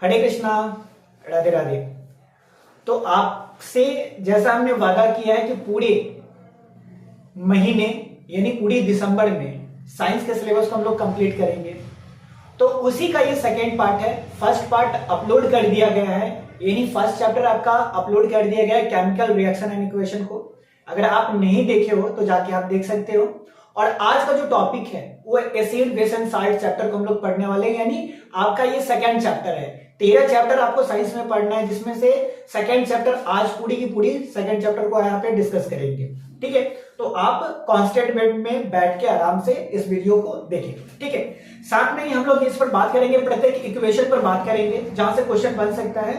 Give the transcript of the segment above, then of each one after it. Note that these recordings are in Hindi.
हरे कृष्णा, राधे राधे। तो आपसे जैसा हमने वादा किया है कि पूरे महीने यानी पूरी दिसंबर में साइंस के सिलेबस को हम लोग कंप्लीट करेंगे, तो उसी का ये सेकेंड पार्ट है। फर्स्ट पार्ट अपलोड कर दिया गया है, यानी फर्स्ट चैप्टर आपका अपलोड कर दिया गया है, केमिकल रिएक्शन एंड इक्वेशन को। अगर आप नहीं देखे हो तो जाके आप देख सकते हो। और आज का जो टॉपिक है वो acid base and salt chapter को हम लोग पढ़ने वाले हैं, यानी आपका ये सेकेंड चैप्टर है। 13 चैप्टर आपको साइंस में पढ़ना है, जिसमें से सेकेंड चैप्टर आज पूरी की पूरी सेकेंड चैप्टर को यहाँ पे डिस्कस करेंगे। ठीक है, तो आप कांस्टेंट बेड में बैठ के आराम से इस वीडियो को देखें। ठीक है, साथ में ही हम लोग इस पर बात करेंगे, प्रत्येक इक्वेशन पर बात करेंगे जहां से क्वेश्चन बन सकता है,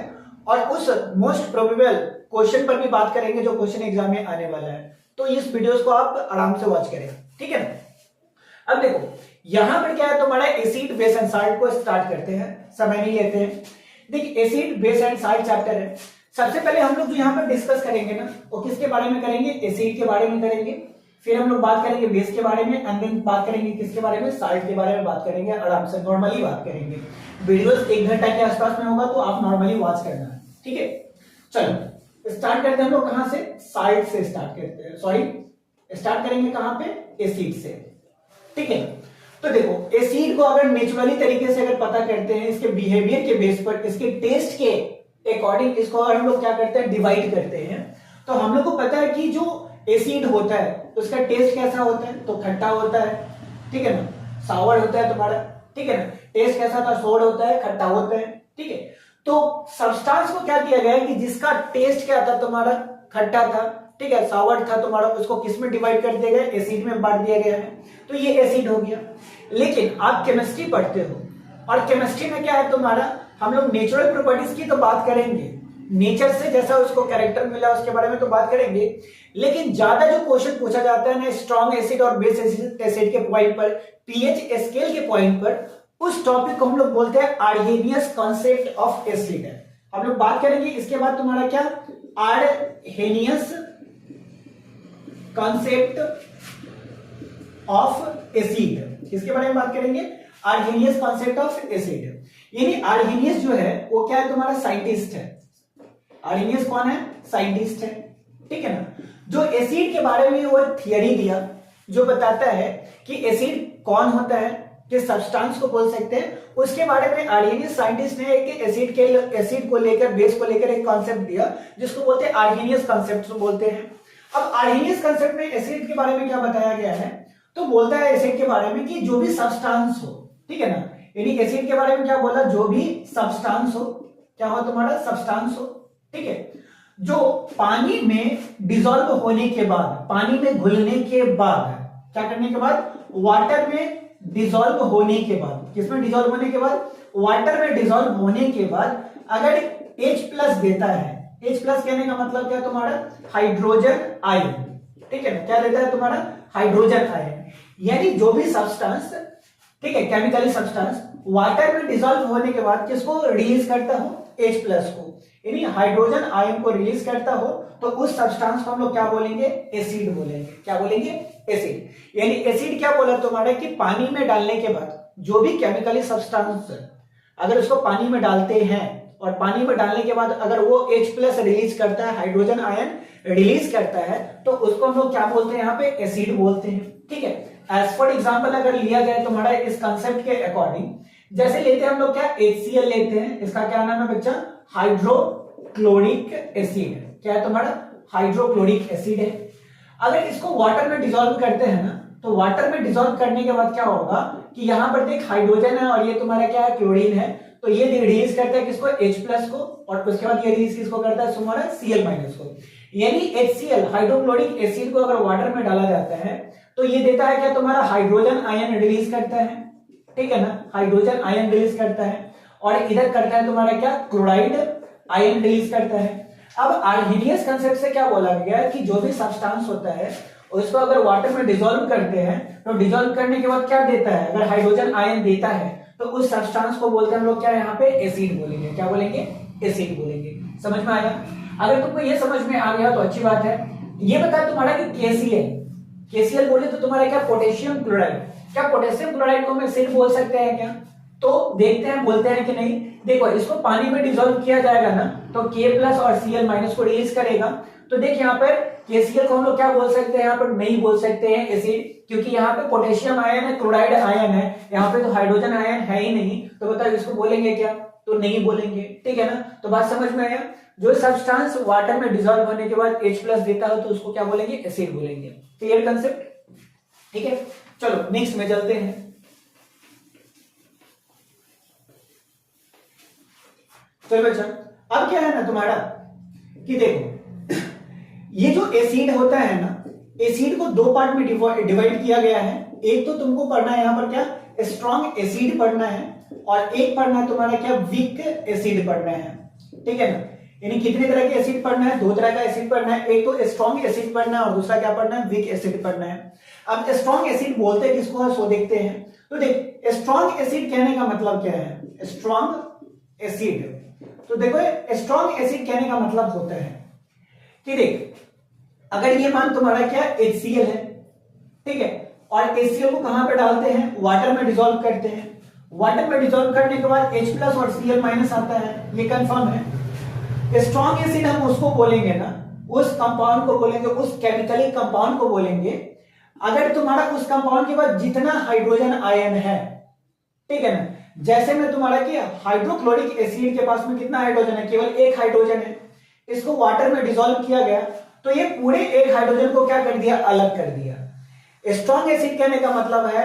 और उस मोस्ट प्रोबेबल क्वेश्चन पर भी बात करेंगे जो क्वेश्चन एग्जाम में आने वाला है। तो इस वीडियोस को आप आराम से वॉच करें। ठीक है ना। अब देखो यहां पर क्या है, तुम्हारा एसिड बेस एंड साल्ट को स्टार्ट करते हैं, समय नहीं लेते हैं। देखिए acid base and salt chapter है। सबसे पहले हम लोग जो यहाँ पर डिस्कस करेंगे ना, वो किसके बारे में करेंगे, एसिड के बारे में करेंगे। फिर हम लोग बात करेंगे बेस के बारे में, एंड देन बात करेंगे किसके बारे में, साल्ट के बारे में बात करेंगे। आराम से नॉर्मली बात करेंगे। वीडियोस 1 घंटा के आसपास में होगा, तो आप नॉर्मली वॉच करना है। ठीक है, चलो स्टार्ट करते हैं हम लोग कहां से, साल्ट से स्टार्ट करते हैं, सॉरी स्टार्ट करेंगे कहां पे, एसिड से। ठीक है, तो देखो एसिड को अगर नेचुरली तरीके से अगर पता करते हैं, इसके बिहेवियर के बेस पर, इसके टेस्ट के अकॉर्डिंग इसको अगर हम लोग क्या करते हैं, डिवाइड करते हैं, तो हम लोग को पता है कि जो एसिड होता है उसका टेस्ट कैसा होता है, तो खट्टा होता है। ठीक है ना, सावर होता है तुम्हारा। ठीक है ना, टेस्ट कैसा था, सोर होता है, खट्टा होता है। ठीक है, तो सब्सटेंस को क्या किया गया है कि जिसका टेस्ट क्या था तुम्हारा, खट्टा था, ठीक है, सावर था तुम्हारा, उसको किस में डिवाइड कर दिया गया, एसिड में बांट दिया गया है, तो ये एसिड हो गया। लेकिन आप केमिस्ट्री पढ़ते हो, और केमिस्ट्री में क्या है तुम्हारा, हम लोग नेचुरल प्रॉपर्टीज की तो बात करेंगे, नेचर से जैसा उसको कैरेक्टर मिला उसके बारे में तो बात करेंगे, लेकिन ज्यादा जो क्वेश्चन पूछा जाता है ना स्ट्रॉन्ग एसिड और बेस एसिड के पॉइंट पर, पीएच स्केल के पॉइंट पर, उस टॉपिक को हम लोग बोलते हैं आर्हेनियस कॉन्सेप्ट ऑफ एसिड है। हम लोग बात करेंगे इसके बाद तुम्हारा क्या, आर्हेनियस कॉन्सेप्ट ऑफ एसिड, इसके बारे में बात करेंगे, आर्हेनियस कॉन्सेप्ट ऑफ एसिड। यानी आर्हेनियस जो है वो क्या है तुम्हारा, साइंटिस्ट है। आर्हेनियस कौन है, साइंटिस्ट है। ठीक है ना, जो एसिड के बारे में वो थियरी दिया जो बताता है कि एसिड कौन होता है, किस सब्सटेंस को बोल सकते हैं, उसके बारे में आर्हेनियस साइंटिस्ट ने एक एसिड को लेकर, बेस को लेकर एक कॉन्सेप्ट दिया जिसको बोलते हैं आर्हेनियस कॉन्सेप्ट बोलते हैं। अब आर्हेनियस कॉन्सेप्ट में एसिड के बारे में क्या बताया गया है, तो बोलता है एसिड के बारे में कि जो भी सब्सटेंस हो, ठीक है ना, यानी एसिड के बारे में क्या बोला, जो भी सब्सटेंस हो, क्या हो तुम्हारा, सब्सटेंस हो। ठीक है, जो पानी में डिसॉल्व होने के बाद, पानी में घुलने के बाद, क्या करने के बाद, वाटर में डिसॉल्व होने के बाद, किसमें डिसॉल्व होने के बाद, वाटर में डिसॉल्व होने के बाद अगर H+ देता है, H+ कहने का मतलब क्या तुम्हारा, हाइड्रोजन आयन। ठीक है ना, क्या देता है तुम्हारा, हाइड्रोजन आयन। यानी जो भी सब्सटेंस, ठीक है, केमिकली सब्सटेंस वाटर में डिसॉल्व होने के बाद किसको रिलीज करता हो, H+ को, यानी हाइड्रोजन आयन को रिलीज करता हो, तो उस सब्सटेंस को हम लोग क्या बोलेंगे, एसिड बोलेंगे। क्या बोलेंगे, एसिड। यानी एसिड क्या बोला तुम्हारा कि पानी में डालने के बाद जो भी केमिकली सब्सटेंस अगर उसको पानी में डालते हैं, और पानी में डालने के बाद अगर वो H+ रिलीज करता है, हाइड्रोजन आयन रिलीज करता है, तो उसको हम लोग क्या बोलते हैं, यहाँ पे एसिड बोलते हैं। ठीक है, एज फॉर एग्जाम्पल अगर लिया जाए तुम्हारा इस कंसेप्ट के अकॉर्डिंग, जैसे लेते हैं हम लोग क्या, HCl लेते हैं, इसका क्या नाम है बच्चा, हाइड्रोक्लोरिक एसिड। क्या है तुम्हारा, हाइड्रोक्लोरिक एसिड है। अगर इसको वाटर में डिसॉल्व करते हैं ना, तो वाटर में डिसॉल्व करने के बाद क्या होगा कि यहां पर देख हाइड्रोजन है और ये तुम्हारा क्या है, क्लोरीन है, तो ये रिलीज करता है किसको, H+ को, और उसके बाद ये रिलीज किसको करता है तुम्हारा, Cl- को। यानी HCl हाइड्रोक्लोरिक एसिड को अगर वाटर में डाला जाता है तो ये देता है क्या तुम्हारा, हाइड्रोजन आयन रिलीज करता है। ठीक है ना, हाइड्रोजन आयन रिलीज करता है, और इधर करता है तुम्हारा क्या, क्लोराइड आयन रिलीज करता है। अब आर्हेनियस कंसेप्ट से क्या बोला गया है कि जो भी सब्सटेंस होता है उसको अगर वाटर में डिसॉल्व करते हैं, तो डिसॉल्व करने के बाद क्या देता है, अगर हाइड्रोजन आयन देता है, तो उस सब्सटेंस को बोलते हैं हम लोग क्या, यहाँ पे एसिड बोलेंगे। क्या बोलेंगे, एसिड बोलेंगे। समझ में आया? अगर तुमको ये समझ में आ गया तो अच्छी बात है। ये बता तुम्हारा कि KCl बोले तो तुम्हारा क्या, पोटेशियम क्लोराइड। क्या पोटेशियम क्लोराइड को हम एसिड बोल सकते हैं क्या? तो देखते हैं बोलते हैं कि नहीं। देखो इसको पानी में डिसॉल्व किया जाएगा ना तो K+ और Cl- को रिलीज करेगा। तो देख यहाँ पर KCl को हम लोग क्या बोल सकते हैं, यहाँ पर नहीं बोल सकते हैं एसिड, क्योंकि यहाँ पे पोटेशियम आयन है, क्लोराइड आयन है, यहाँ पे तो हाइड्रोजन आयन है ही नहीं। तो बताओ इसको बोलेंगे क्या, तो नहीं बोलेंगे, ठीक है ना। तो बात समझ में आया। जो सब्सटेंस वाटर में डिसॉल्व होने के बाद H+ देता है तो उसको क्या बोलेंगे, एसिड बोलेंगे। क्लियर कंसेप्ट, ठीक है। चलो नेक्स्ट में चलते हैं। चलो बच्चा, अब क्या है ना तुम्हारा कि देखो ये जो एसिड होता है ना, एसिड को दो पार्ट में डिवाइड किया गया है। एक तो तुमको पढ़ना है यहाँ पर क्या, स्ट्रॉन्ग एसिड पढ़ना है, और एक पढ़ना है तुम्हारा क्या, वीक एसिड पढ़ना है, ठीक है ना। यानी कितने तरह के एसिड पढ़ना है, दो तरह का एसिड पढ़ना है। एक तो स्ट्रॉन्ग एसिड पढ़ना है और दूसरा क्या पढ़ना है, वीक एसिड पढ़ना है। अब स्ट्रॉन्ग एसिड बोलते हैं किसको, सो देखते हैं। तो देख स्ट्रॉन्ग एसिड कहने का मतलब क्या है, स्ट्रॉन्ग एसिड। तो देखो स्ट्रॉन्ग एसिड कहने का मतलब होता है कि देख अगर ये मान तुम्हारा क्या HCl है, ठीक है, और HCl को कहां पे डालते हैं, वाटर में डिसॉल्व करते हैं। वाटर में डिसॉल्व करने के बाद H+ और Cl- आता है, ये कंफर्म है। स्ट्रॉन्ग एसिड हम उसको बोलेंगे ना, उस कंपाउंड को बोलेंगे, उस केमिकली कंपाउंड को बोलेंगे अगर तुम्हारा उस कंपाउंड के बाद जितना हाइड्रोजन आयन है, ठीक है ना। जैसे में तुम्हारा क्या हाइड्रोक्लोरिक एसिड के पास में कितना हाइड्रोजन है, केवल एक हाइड्रोजन है। इसको वाटर में डिसॉल्व किया गया तो ये पूरे एक हाइड्रोजन को क्या कर दिया, अलग कर दिया। स्ट्रॉन्ग एसिड कहने का मतलब है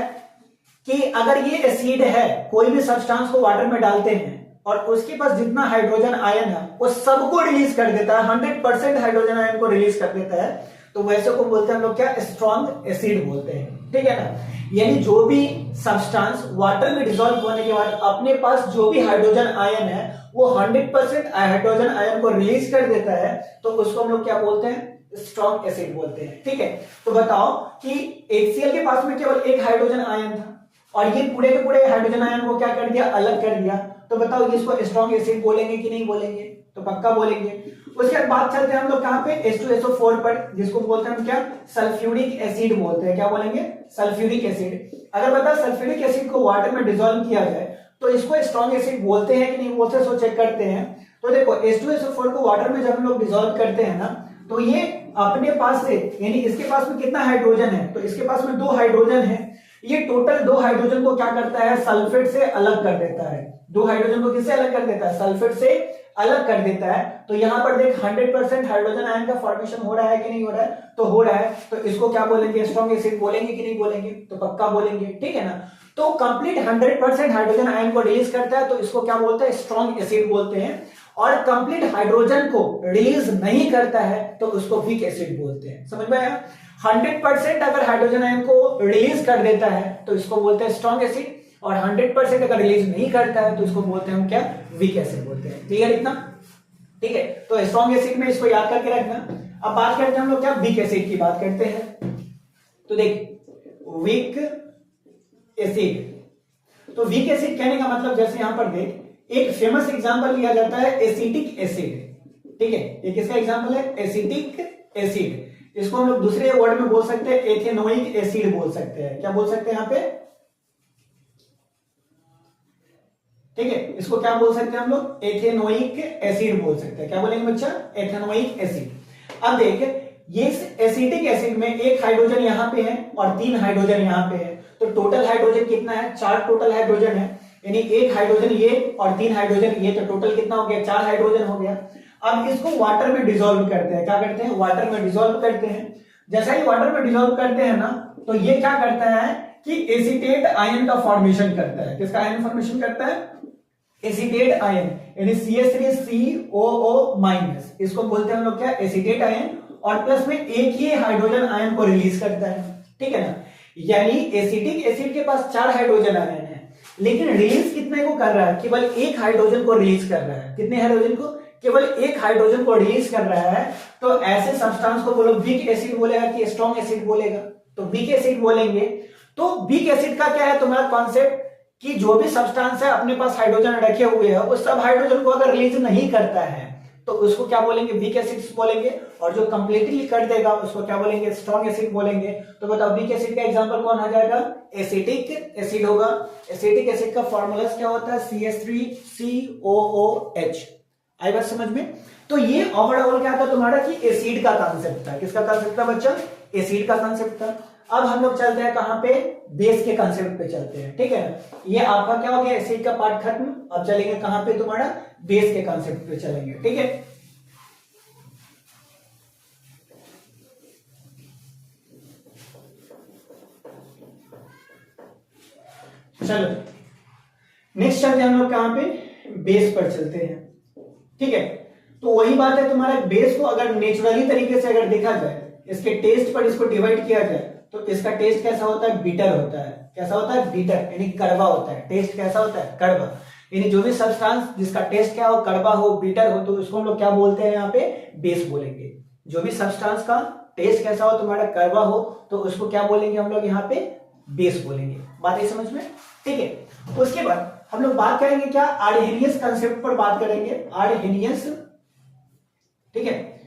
कि अगर ये एसिड है, कोई भी सब्सटेंस को वाटर में डालते हैं और उसके पास जितना हाइड्रोजन आयन है वो सबको रिलीज कर देता है, 100% हाइड्रोजन आयन को रिलीज कर देता है, तो वैसे को बोलते हैं हम लोग क्या, स्ट्रॉन्ग एसिड बोलते हैं, ठीक है ना। यानी जो भी सब्सटेंस वाटर में डिसॉल्व होने के बाद अपने पास जो भी हाइड्रोजन आयन है वो 100% हाइड्रोजन आयन को रिलीज कर देता है, तो उसको हम लोग क्या बोलते हैं, स्ट्रॉन्ग एसिड बोलते हैं, ठीक है। तो बताओ कि HCl के पास में केवल एक हाइड्रोजन आयन था और ये पूरे के पूरे हाइड्रोजन आयन को क्या कर दिया, अलग कर दिया। तो बताओ इसको स्ट्रॉन्ग एसिड बोलेंगे कि नहीं बोलेंगे, तो पक्का बोलेंगे। उसके बाद बात चलते हैं हम लोग कहां पे, H2SO4 पर, जिसको बोलते हैं हम क्या, सल्फ्यूरिक एसिड बोलते हैं। क्या बोलेंगे, सल्फ्यूरिक एसिड। अगर बता सल्फ्यूरिक एसिड को वाटर में डिसॉल्व किया जाए तो इसको स्ट्रॉन्ग एसिड बोलते हैं कि नहीं बोलते, सो चेक करते हैं। तो देखो H2SO4 को वाटर में जब हम लोग डिसॉल्व करते हैं ना तो ये अपने पास से, यानी इसके पास में कितना हाइड्रोजन है, तो इसके पास में 2 हाइड्रोजन है। ये टोटल 2 हाइड्रोजन को क्या करता है, सल्फेट से अलग कर देता है। 2 हाइड्रोजन को किससे अलग कर देता है, सल्फेट से अलग कर देता है। तो यहां पर देख 100% हाइड्रोजन आयन का फॉर्मेशन हो रहा है कि नहीं हो रहा है, तो हो रहा है। तो इसको क्या बोलेंगे, स्ट्रॉन्ग एसिड बोलेंगे कि नहीं बोलेंगे, तो पक्का बोलेंगे, ठीक है ना। तो कंप्लीट 100% हाइड्रोजन आयन को रिलीज करता है तो इसको क्या बोलते हैं, स्ट्रॉन्ग एसिड बोलते हैं। और कंप्लीट हाइड्रोजन को रिलीज नहीं करता है तो उसको वीक एसिड बोलते हैं। समझ में आया। 100% अगर हाइड्रोजन आयन को रिलीज कर देता है तो इसको बोलते हैं स्ट्रॉन्ग एसिड, और 100% अगर रिलीज नहीं करता है तो इसको बोलते हैं हम क्या, वीक एसिड बोलते हैं। क्लियर इतना, ठीक है। तो स्ट्रॉन्ग एसिड में इसको याद करके रखना। अब बात करते हैं हम लोग क्या, वीक एसिड की बात करते हैं। तो देख वीक एसिड, तो वीक एसिड कहने का मतलब जैसे यहां पर देख एक फेमस एग्जांपल लिया जाता है एसिटिक एसिड, ठीक है। ये किसका एग्जांपल है, एसिटिक एसिड। इसको हम लोग दूसरे वर्ड में बोल सकते हैं एथेनोइक एसिड बोल सकते हैं। क्या बोल सकते हैं यहां पे, ठीक है। इसको क्या बोल सकते हैं हम लोग, एथेनोइक एसिड बोल सकते हैं। क्या बोलेंगे बच्चा, एथेनोइक एसिड। अब देख ये एसिटिक एसिड में एक हाइड्रोजन यहां पे है और 3 हाइड्रोजन यहां पे है, तो टोटल हाइड्रोजन कितना है, 4 टोटल हाइड्रोजन है। यानी एक हाइड्रोजन ये और 3 हाइड्रोजन ये, तो टोटल कितना हो गया, 4 हाइड्रोजन हो गया। अब इसको वाटर में डिसॉल्व करते हैं। क्या करते हैं, वाटर में डिसॉल्व करते हैं। जैसा ही वाटर में डिसॉल्व करते हैं ना तो ये क्या करता है कि एसीटेट आयन का फॉर्मेशन करता है। किसका आयन फॉर्मेशन करता है, एसीटेट आयन, यानी CH3COO-, इसको बोलते हैं हम लोग क्या, एसीटेट आयन। और प्लस में एक ही हाइड्रोजन आयन को रिलीज करता है, ठीक है ना। यानी एसिटिक एसिड के पास 4 हाइड्रोजन आयन है, लेकिन रिलीज कितने को कर रहा है, केवल एक हाइड्रोजन को रिलीज कर रहा है। कितने हाइड्रोजन को, केवल एक हाइड्रोजन को रिलीज कर रहा है। तो ऐसे सब्सटेंस को बोलो वीक एसिड बोलेगा कि स्ट्रॉन्ग एसिड बोलेगा, तो वीक एसिड बोलेंगे। तो वीक एसिड का क्या है तुम्हारा कॉन्सेप्ट, कि जो भी सब्सटेंस है अपने पास हाइड्रोजन रखे हुए हैं, उस सब हाइड्रोजन को अगर रिलीज नहीं करता है तो तो उसको क्या बोलेंगे, वीक एसिड्स बोलेंगे, और जो कंप्लीटली कट देगा उसको क्या बोलेंगे, स्ट्रॉन्ग एसिड बोलेंगे। तो बताओ वीक एसिड का एग्जांपल कौन आ जाएगा, एसिटिक एसिड होगा। एसिटिक एसिड का फॉर्मूला क्या होता है, CH3COOH। आई बात समझ में। तो ये ओवरऑल क्या था तुम्हारा कि एसिड का कॉन्सेप्ट था। किसका कॉन्सेप्ट था बच्चा, एसिड का कॉन्सेप्ट था। अब हम लोग चलते हैं कहां पे, बेस के कॉन्सेप्ट पे चलते हैं, ठीक है ना। ये आपका क्या हो गया, एसिड का पार्ट खत्म। अब चलेंगे कहां पे, तुम्हारा बेस के कॉन्सेप्ट पे चलेंगे, ठीक है। चलो नेक्स्ट चलते हैं हम लोग कहां पे, बेस पर चलते हैं, ठीक है। तो वही बात है, तुम्हारा बेस को अगर नेचुरली तरीके से अगर देखा जाए, इसके टेस्ट पर इसको डिवाइड किया जाए, तो इसका टेस्ट कैसा होता है, बीटर होता है। कैसा होता है, बीटर, यानी कड़वा होता है। टेस्ट कैसा होता है, कड़वा। यानी जो भी सब्सटेंस जिसका टेस्ट क्या हो, कड़वा हो, बीटर हो, तो उसको हम लोग क्या बोलते हैं यहाँ पे, बेस बोलेंगे। जो भी सब्सटेंस का टेस्ट कैसा हो, तुम्हारा कड़वा हो, तो उसको क्या बोलेंगे हम लोग यहाँ पे, बेस बोलेंगे। बात है समझ में, ठीक है। उसके बाद हम लोग बात करेंगे क्या, आर्हेनियस कंसेप्ट पर बात करेंगे। आर्हेनियस, ठीक है,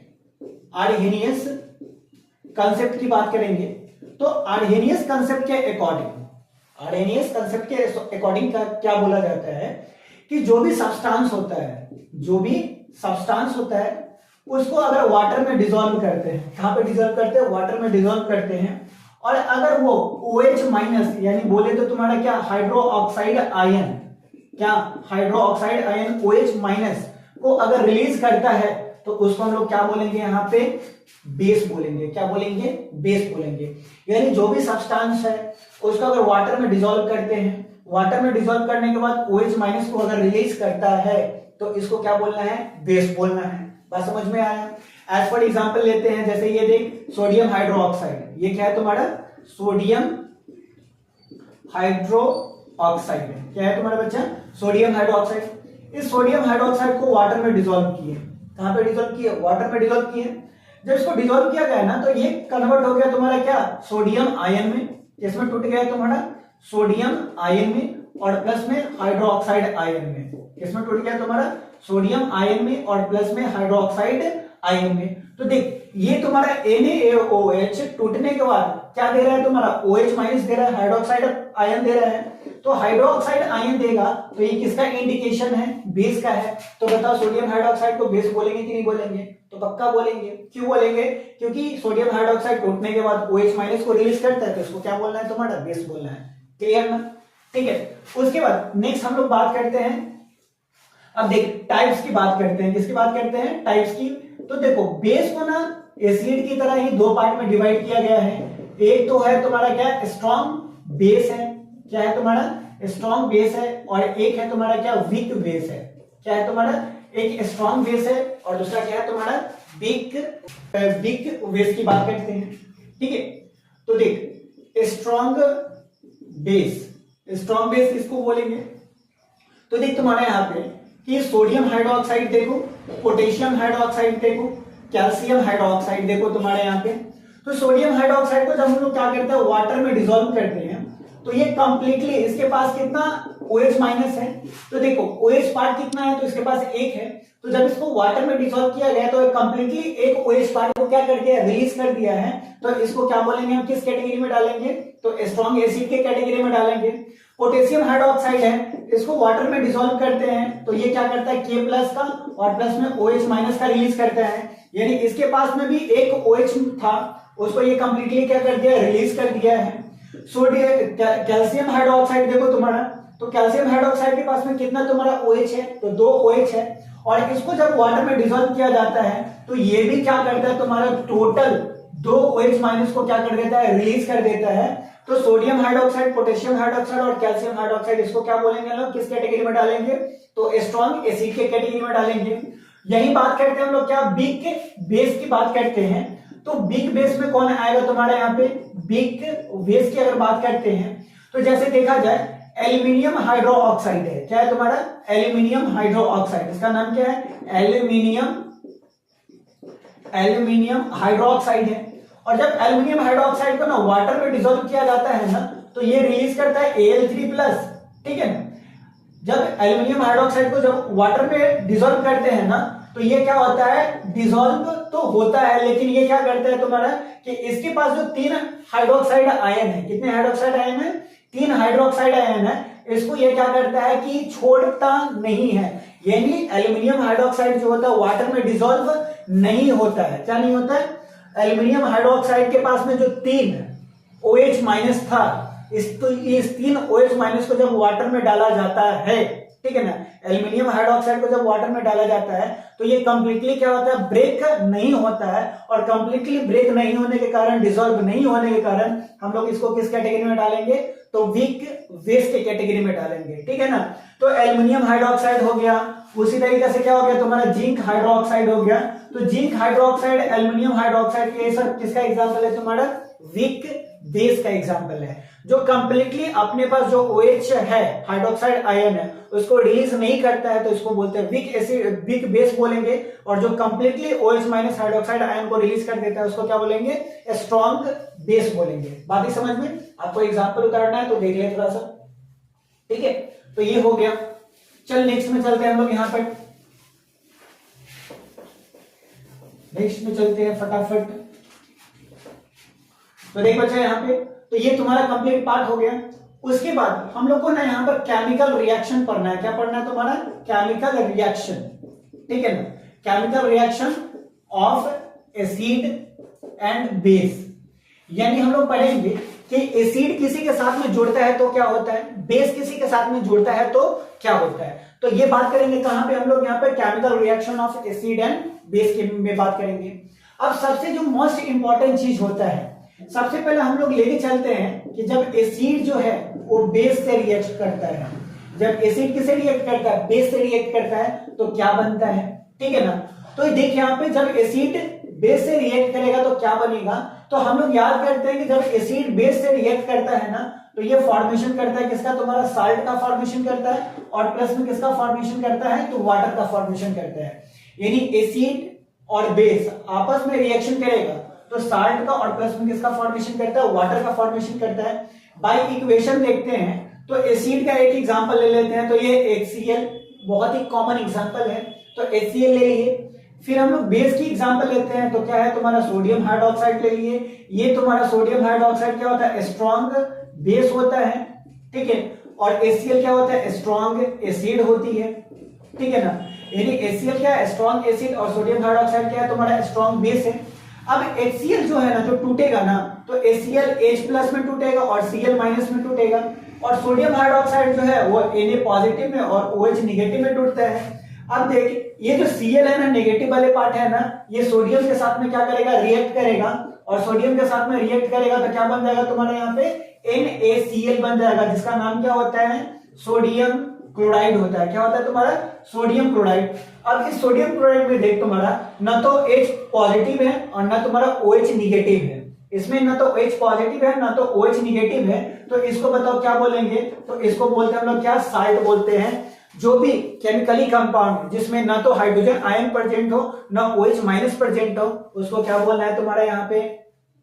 आर्हेनियस कंसेप्ट की बात करेंगे। तो आर्हेनियस कंसेप्ट के अकॉर्डिंग, आर्हेनियस कंसेप्ट के अकॉर्डिंग क्या बोला जाता है कि जो भी सब्सटेंस होता है, जो भी सब्सटेंस होता है, उसको अगर वाटर में डिसॉल्व करते हैं, कहां पे डिसॉल्व करते हैं, वाटर में डिसॉल्व करते हैं, और अगर वो OH माइनस यानी बोले तो तुम्हारा क्या, हाइड्रो ऑक्साइड आयन, क्या hydro oxide ion OH minus को अगर रिलीज करता है, तो उसको हम लोग क्या बोलेंगे यहाँ पे, बेस बोलेंगे। क्या बोलेंगे, बेस बोलेंगे। यानी जो भी सब्सटेंस है उसको अगर वाटर में डिसॉल्व करते हैं, वाटर में डिसॉल्व करने के बाद OH माइनस को अगर रिलीज करता है, तो इसको क्या बोलना है, बेस बोलना है। बात समझ में आया। एज फॉर एग्जांपल लेते हैं, जैसे ये देख, सोडियम हाइड्रो ऑक्साइड, ये क्या है तुम्हारा, सोडियम हाइड्रो ऑक्साइड। क्या है तुम्हारा बच्चा, सोडियम हाइड्रो ऑक्साइड। इस सोडियम हाइड्रो ऑक्साइड को वाटर में डिसॉल्व किए, कहां पे डिसॉल्व किए, वाटर में डिसॉल्व किए। जब इसको डिसॉल्व किया गया ना, तो ये कन्वर्ट हो गया तुम्हारा क्या, सोडियम आयन में। इसमें टूट गया तुम्हारा सोडियम आयन में, और प्लस में हाइड्रो ऑक्साइड आयन में। इसमें टूट गया तुम्हारा सोडियम आयन में और प्लस में हाइड्रो ऑक्साइड आयन में। तो देख, ये तुम्हारा NaOH टूटने के बाद क्या दे रहा है तुम्हारा, OH माइनस दे रहा है, हाइड्रोक्साइड आयन दे रहा है। तो हाइड्रोक्साइड आयन देगा, तो ये किसका इंडिकेशन है, बेस का है। तो बताओ सोडियम हाइड्रोक्साइड को बेस बोलेंगे कि नहीं बोलेंगे, तो पक्का बोलेंगे। क्यों बोलेंगे, क्योंकि सोडियम हाइड्रोक्साइड टूटने के बाद OH माइनस को रिलीज करता है, तो इसको क्या बोलना है तुम्हारा, बेस बोलना है। क्लियर ना, ठीक है। उसके बाद नेक्स्ट हम लोग बात करते हैं, अब देख टाइप्स की बात करते हैं। किसकी बात करते हैं, टाइप्स की। तो देखो बेस को ना एसिड की तरह ही दो पार्ट में डिवाइड किया गया है। एक तो है तुम्हारा क्या, स्ट्रॉन्ग बेस है। क्या है तुम्हारा, स्ट्रॉन्ग बेस है। और एक है तुम्हारा क्या, वीक बेस है। क्या है तुम्हारा, एक स्ट्रॉन्ग बेस है और दूसरा क्या है तुम्हारा, वीक बेस की बात करते हैं, ठीक है। तो देख स्ट्रॉन्ग बेस, स्ट्रॉन्ग बेस किसको बोलेंगे, तो देख तुम्हारे यहाँ पे कि सोडियम हाइड्रोक्साइड देखो, पोटेशियम हाइड्रोक्साइड देखो, कैल्शियम हाइड्रोक्साइड देखो तुम्हारे यहाँ पे। तो सोडियम हाइड्रोक्साइड को जब हम लोग क्या करते हैं, वाटर में डिसॉल्व करते हैं, तो ये कंप्लीटली इसके पास कितना OH माइनस है। तो देखो OH पार्ट कितना है, तो इसके पास एक है। तो जब इसको वाटर में डिसॉल्व किया गया, तो कंप्लीटली एक OH पार्ट को क्या कर दिया, रिलीज कर दिया है। तो इसको क्या बोलेंगे, हम किस कैटेगरी में डालेंगे, तो स्ट्रॉन्ग एसिड के कैटेगरी में डालेंगे। पोटेशियम हाइड्रोक्साइड है, इसको वाटर में डिसॉल्व करते हैं, तो ये क्या करता है, K प्लस का और प्लस में OH माइनस का रिलीज करता है। यानी इसके पास में भी एक OH था, उसको ये कंप्लीटली क्या कर दिया, रिलीज कर दिया है। सोडियम कैल्शियम हाइड्रोक्साइड देखो तुम्हारा, तो कैल्शियम हाइड्रोक्साइड के पास में कितना तुम्हारा OH है, तो 2 OH है। और इसको जब वाटर में डिसॉल्व किया जाता है, तो ये भी क्या करता है तुम्हारा, टोटल 2 OH माइनस को क्या कर देता है, रिलीज कर देता है। तो सोडियम हाइड्रोक्साइड, पोटेशियम हाइड्रोक्साइड और कैल्शियम हाइड्रोक्साइड, इसको क्या बोलेंगे हम लोग, किस कैटेगरी में डालेंगे, तो स्ट्रॉन्ग एसिड के कैटेगरी में डालेंगे। यही बात करते हैं हम लोग क्या, वीक बेस की बात करते हैं। तो वीक बेस में कौन आएगा तुम्हारे यहाँ पे, वीक बेस की अगर बात करते हैं, तो जैसे देखा जाए एल्यूमिनियम हाइड्रो ऑक्साइड है। क्या है तुम्हारा, एल्यूमिनियम हाइड्रो ऑक्साइड, इसका नाम क्या है, एल्यूमिनियम हाइड्रो ऑक्साइड है। और जब एल्यूमिनियम हाइड्रो ऑक्साइड को ना वाटर में डिसॉल्व किया जाता है ना, तो ये रिलीज करता है Al3+, ठीक है। जब एल्यूमिनियम हाइड्रोक्साइड को जब वाटर में डिसॉल्व करते हैं ना, तो ये क्या होता है, डिसॉल्व तो होता है, लेकिन ये क्या करता है तुम्हारा कि इसके पास जो 3 हाइड्रोक्साइड आयन है, कितने हाइड्रोक्साइड आयन है, 3 हाइड्रोक्साइड आयन है, इसको ये क्या करता है कि छोड़ता नहीं है। यानी एल्यूमिनियम हाइड्रोक्साइड जो होता है वाटर में डिसॉल्व नहीं होता है। क्या नहीं होता है, एल्यूमिनियम हाइड्रोक्साइड के पास में जो 3 OH माइनस था, इस 3 OH माइनस को जब वाटर में डाला जाता है, ठीक है ना, एल्यूमिनियम हाइड्रोक्साइड को जब वाटर में डाला जाता है तो ये कंप्लीटली क्या होता है, ब्रेक नहीं होता है, और कंप्लीटली ब्रेक नहीं होने के कारण, डिसॉल्व नहीं होने के कारण हम लोग इसको किस कैटेगरी में डालेंगे, तो वीक बेस के कैटेगरी में डालेंगे, ठीक है ना। तो एल्यूमिनियम हाइड्रोक्साइड हो गया, उसी तरीके से क्या हो गया तुम्हारा, जिंक हाइड्रोक्साइड हो गया। तो जिंक हाइड्रोक्साइड, एल्यूमिनियम हाइड्रोक्साइड, ये सब किसका एग्जांपल है तुम्हारा, वीक बेस का एग्जांपल है। जो कंप्लीटली अपने पास जो OH है, हाइड्रोक्साइड आयन है, उसको रिलीज नहीं करता है तो इसको बोलते हैं वीक एसिड, वीक बेस बोलेंगे। और जो completely OH minus hydroxide ion को रिलीज कर देता है उसको क्या बोलेंगे, स्ट्रॉन्ग बेस बोलेंगे। बात ही समझ में, आपको एग्जांपल उतारना है तो देख ले थोड़ा सा, ठीक है। तो ये हो गया, चल नेक्स्ट में चलते हैं हम लोग, यहाँ पर नेक्स्ट में चलते हैं फटाफट। तो देख बच्चा यहाँ पे, तो ये तुम्हारा कंप्लीट पार्ट हो गया। उसके बाद हम लोग को ना यहाँ पर केमिकल रिएक्शन पढ़ना है। क्या पढ़ना है तुम्हारा, केमिकल रिएक्शन, ठीक है ना, chemical reaction of acid and base. यानी हम लोग पढ़ेंगे कि एसिड किसी के साथ में जुड़ता है तो क्या होता है, बेस किसी के साथ में जुड़ता है तो क्या होता है। तो ये बात करेंगे कहां पे हम लोग, यहाँ पे chemical reaction of acid and base के में बात करेंगे। अब सबसे जो मोस्ट इंपॉर्टेंट चीज होता है, सबसे पहले हम लोग लेके चलते हैं कि जब एसिड जो है वो बेस से रिएक्ट करता है, जब एसिड किसे रिएक्ट करता है, बेस से रिएक्ट करता है तो क्या बनता है, ठीक है ना। तो देखिए यहाँ पे जब एसिड बेस से रिएक्ट करेगा तो क्या बनेगा, तो हम लोग याद करते हैं कि जब एसिड बेस से रिएक्ट करता है ना तो ये फॉर्मेशन करता है किसका, तुम्हारा साल्ट का फॉर्मेशन करता है, और प्लस में किसका फॉर्मेशन करता है, तो वाटर का फॉर्मेशन करता है। यानी एसिड और बेस आपस में रिएक्शन करेगा तो साल्ट का और प्लस में किसका फॉर्मेशन करता है, वाटर का फॉर्मेशन करता है। बाय इक्वेशन देखते हैं तो एसिड का एक एग्जांपल ले लेते हैं, तो ये HCl बहुत ही कॉमन एग्जांपल है, तो HCl ले लिए। फिर हम लोग बेस की एग्जांपल लेते हैं, तो क्या है तुम्हारा सोडियम हाइड्रोक्साइड ले लिए। ये तुम्हारा सोडियम हाइड्रोक्साइड क्या होता है, स्ट्रॉन्ग बेस होता है, ठीक है। और HCl क्या होता है, स्ट्रॉन्ग एसिड होती है, ठीक है ना। यानी HCl क्या है, स्ट्रॉन्ग एसिड, और सोडियम हाइड्रोक्साइड क्या है तुम्हारा, स्ट्रॉन्ग बेस है। अब HCl जो है ना, जो टूटेगा ना, तो HCl H प्लस में टूटेगा और Cl माइनस में टूटेगा, और सोडियम हाइड्रोक्साइड जो है वो Na पॉजिटिव में और OH निगेटिव में टूटता है। अब देख, ये जो Cl है ना, नेगेटिव वाले पार्ट है ना, ये सोडियम के साथ में क्या करेगा, रिएक्ट करेगा, और सोडियम के साथ में रिएक्ट करेगा तो क्या बन जाएगा तुम्हारे यहाँ पे NaCl बन जाएगा, जिसका नाम क्या होता है, सोडियम क्लोराइड होता है। क्या होता है तुम्हारा, सोडियम क्लोराइड। अब इस सोडियम क्लोराइड में देख तुम्हारा न तो H पॉजिटिव है और न तुम्हारा OH निगेटिव है, इसमें न तो H पॉजिटिव है न तो OH निगेटिव है, तो इसको बताओ क्या बोलेंगे, तो इसको बोलते हैं हम लोग क्या, साल्ट बोलते हैं। जो भी केमिकली कंपाउंड जिसमें न तो हाइड्रोजन आयन प्रेजेंट हो न OH माइनस प्रेजेंट हो, उसको क्या बोलना है तुम्हारा यहाँ पे,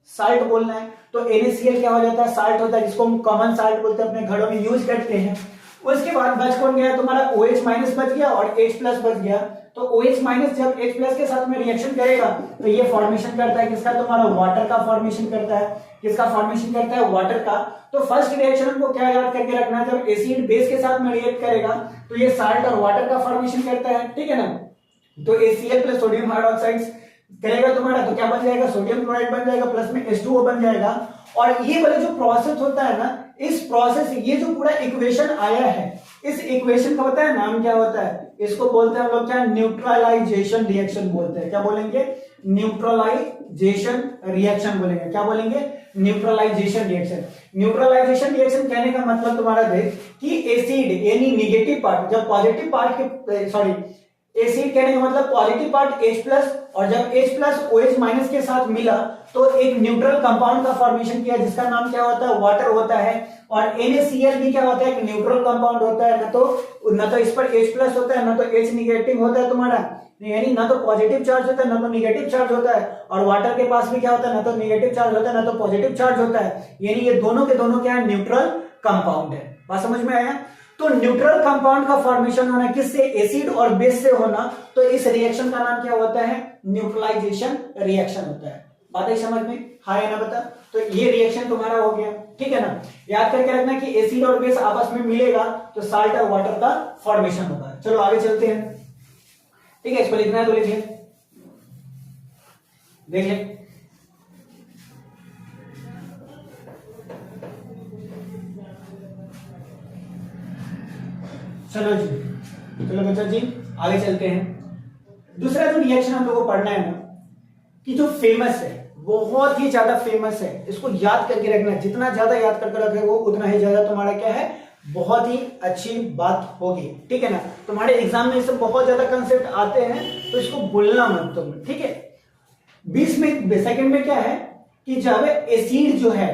साल्ट बोलना है। तो NaCl क्या हो जाता है, साल्ट होता है, जिसको हम कॉमन साल्ट बोलते हैं, अपने घरों में यूज करते हैं। उसके बाद बच कौन गया तुम्हारा, OH माइनस बच गया और H प्लस बच गया। तो OH माइनस जब H प्लस के साथ में रिएक्शन करेगा तो ये फॉर्मेशन करता है किसका, तुम्हारा वाटर का फॉर्मेशन करता है। किसका फॉर्मेशन करता है, वाटर का। तो फर्स्ट रिएक्शन हमको क्या याद करके रखना है, जब एसिड बेस के साथ में रिएक्ट करेगा तो ये साल्ट और वाटर का फॉर्मेशन करता है, ठीक है ना। तो HCl प्लस सोडियम हाइड्रोक्साइड करेगा तुम्हारा तो क्या बन जाएगा, सोडियम क्लोराइड बन जाएगा, प्लस में H2O बन जाएगा। और ये वाला जो प्रोसेस होता है ना, इस प्रोसेस, ये जो पूरा इक्वेशन आया है, इस इक्वेशन का पता है नाम क्या होता है, इसको बोलते हैं हम लोग क्या, न्यूट्रलाइजेशन रिएक्शन बोलते हैं। क्या बोलेंगे, न्यूट्रलाइजेशन रिएक्शन बोलेंगे। क्या बोलेंगे, न्यूट्रलाइजेशन रिएक्शन। न्यूट्रलाइजेशन रिएक्शन कहने का मतलब तुम्हारा देख कि एसिड यानी निगेटिव पार्ट जब पॉजिटिव पार्ट के, सॉरी, एसिड कहने का मतलब पॉजिटिव पार्ट H प्लस, और जब H प्लस OH माइनस के साथ मिला तो एक न्यूट्रल कंपाउंड का फॉर्मेशन किया, जिसका नाम क्या होता है, वाटर होता है। और NaCl भी क्या होता है, एक न्यूट्रल कंपाउंड होता है, न तो इस पर H प्लस होता है, न तो H निगेटिव होता है तुम्हारा, यानी ना तो पॉजिटिव चार्ज होता है ना तो निगेटिव चार्ज होता है। और वाटर के पास भी क्या होता है, ना तो निगेटिव चार्ज होता है ना तो पॉजिटिव चार्ज होता है, यानी ये दोनों के दोनों क्या है, न्यूट्रल कंपाउंड है। बात समझ में आया। तो न्यूट्रल कंपाउंड का फॉर्मेशन होना किससे, एसिड और बेस से होना, तो इस रिएक्शन का नाम क्या होता है, न्यूट्रलाइजेशन रिएक्शन होता है। बात है समझ में, हाँ या ना बता। तो ये रिएक्शन तुम्हारा हो गया, ठीक है ना। याद करके रखना कि एसिड और बेस आपस में मिलेगा तो साल्ट और वाटर का फॉर्मेशन होगा। चलो आगे चलते हैं, ठीक है। इसको लिखना है तो लिखिए, देख ले। चलो जी, चलो बच्चा जी आगे चलते हैं। दूसरा जो रिएक्शन हम लोग को पढ़ना है ना, कि जो फेमस है, बहुत ही ज्यादा फेमस है, इसको याद करके रखना। जितना ज्यादा याद करके रखोगे उतना ही ज्यादा तुम्हारा क्या है, बहुत ही अच्छी बात होगी, ठीक है ना। तुम्हारे एग्जाम में इससे बहुत ज्यादा कंसेप्ट आते हैं, तो इसको भूलना मत तुम, ठीक है। 20 में सेकंड में क्या है कि जब एसिड जो है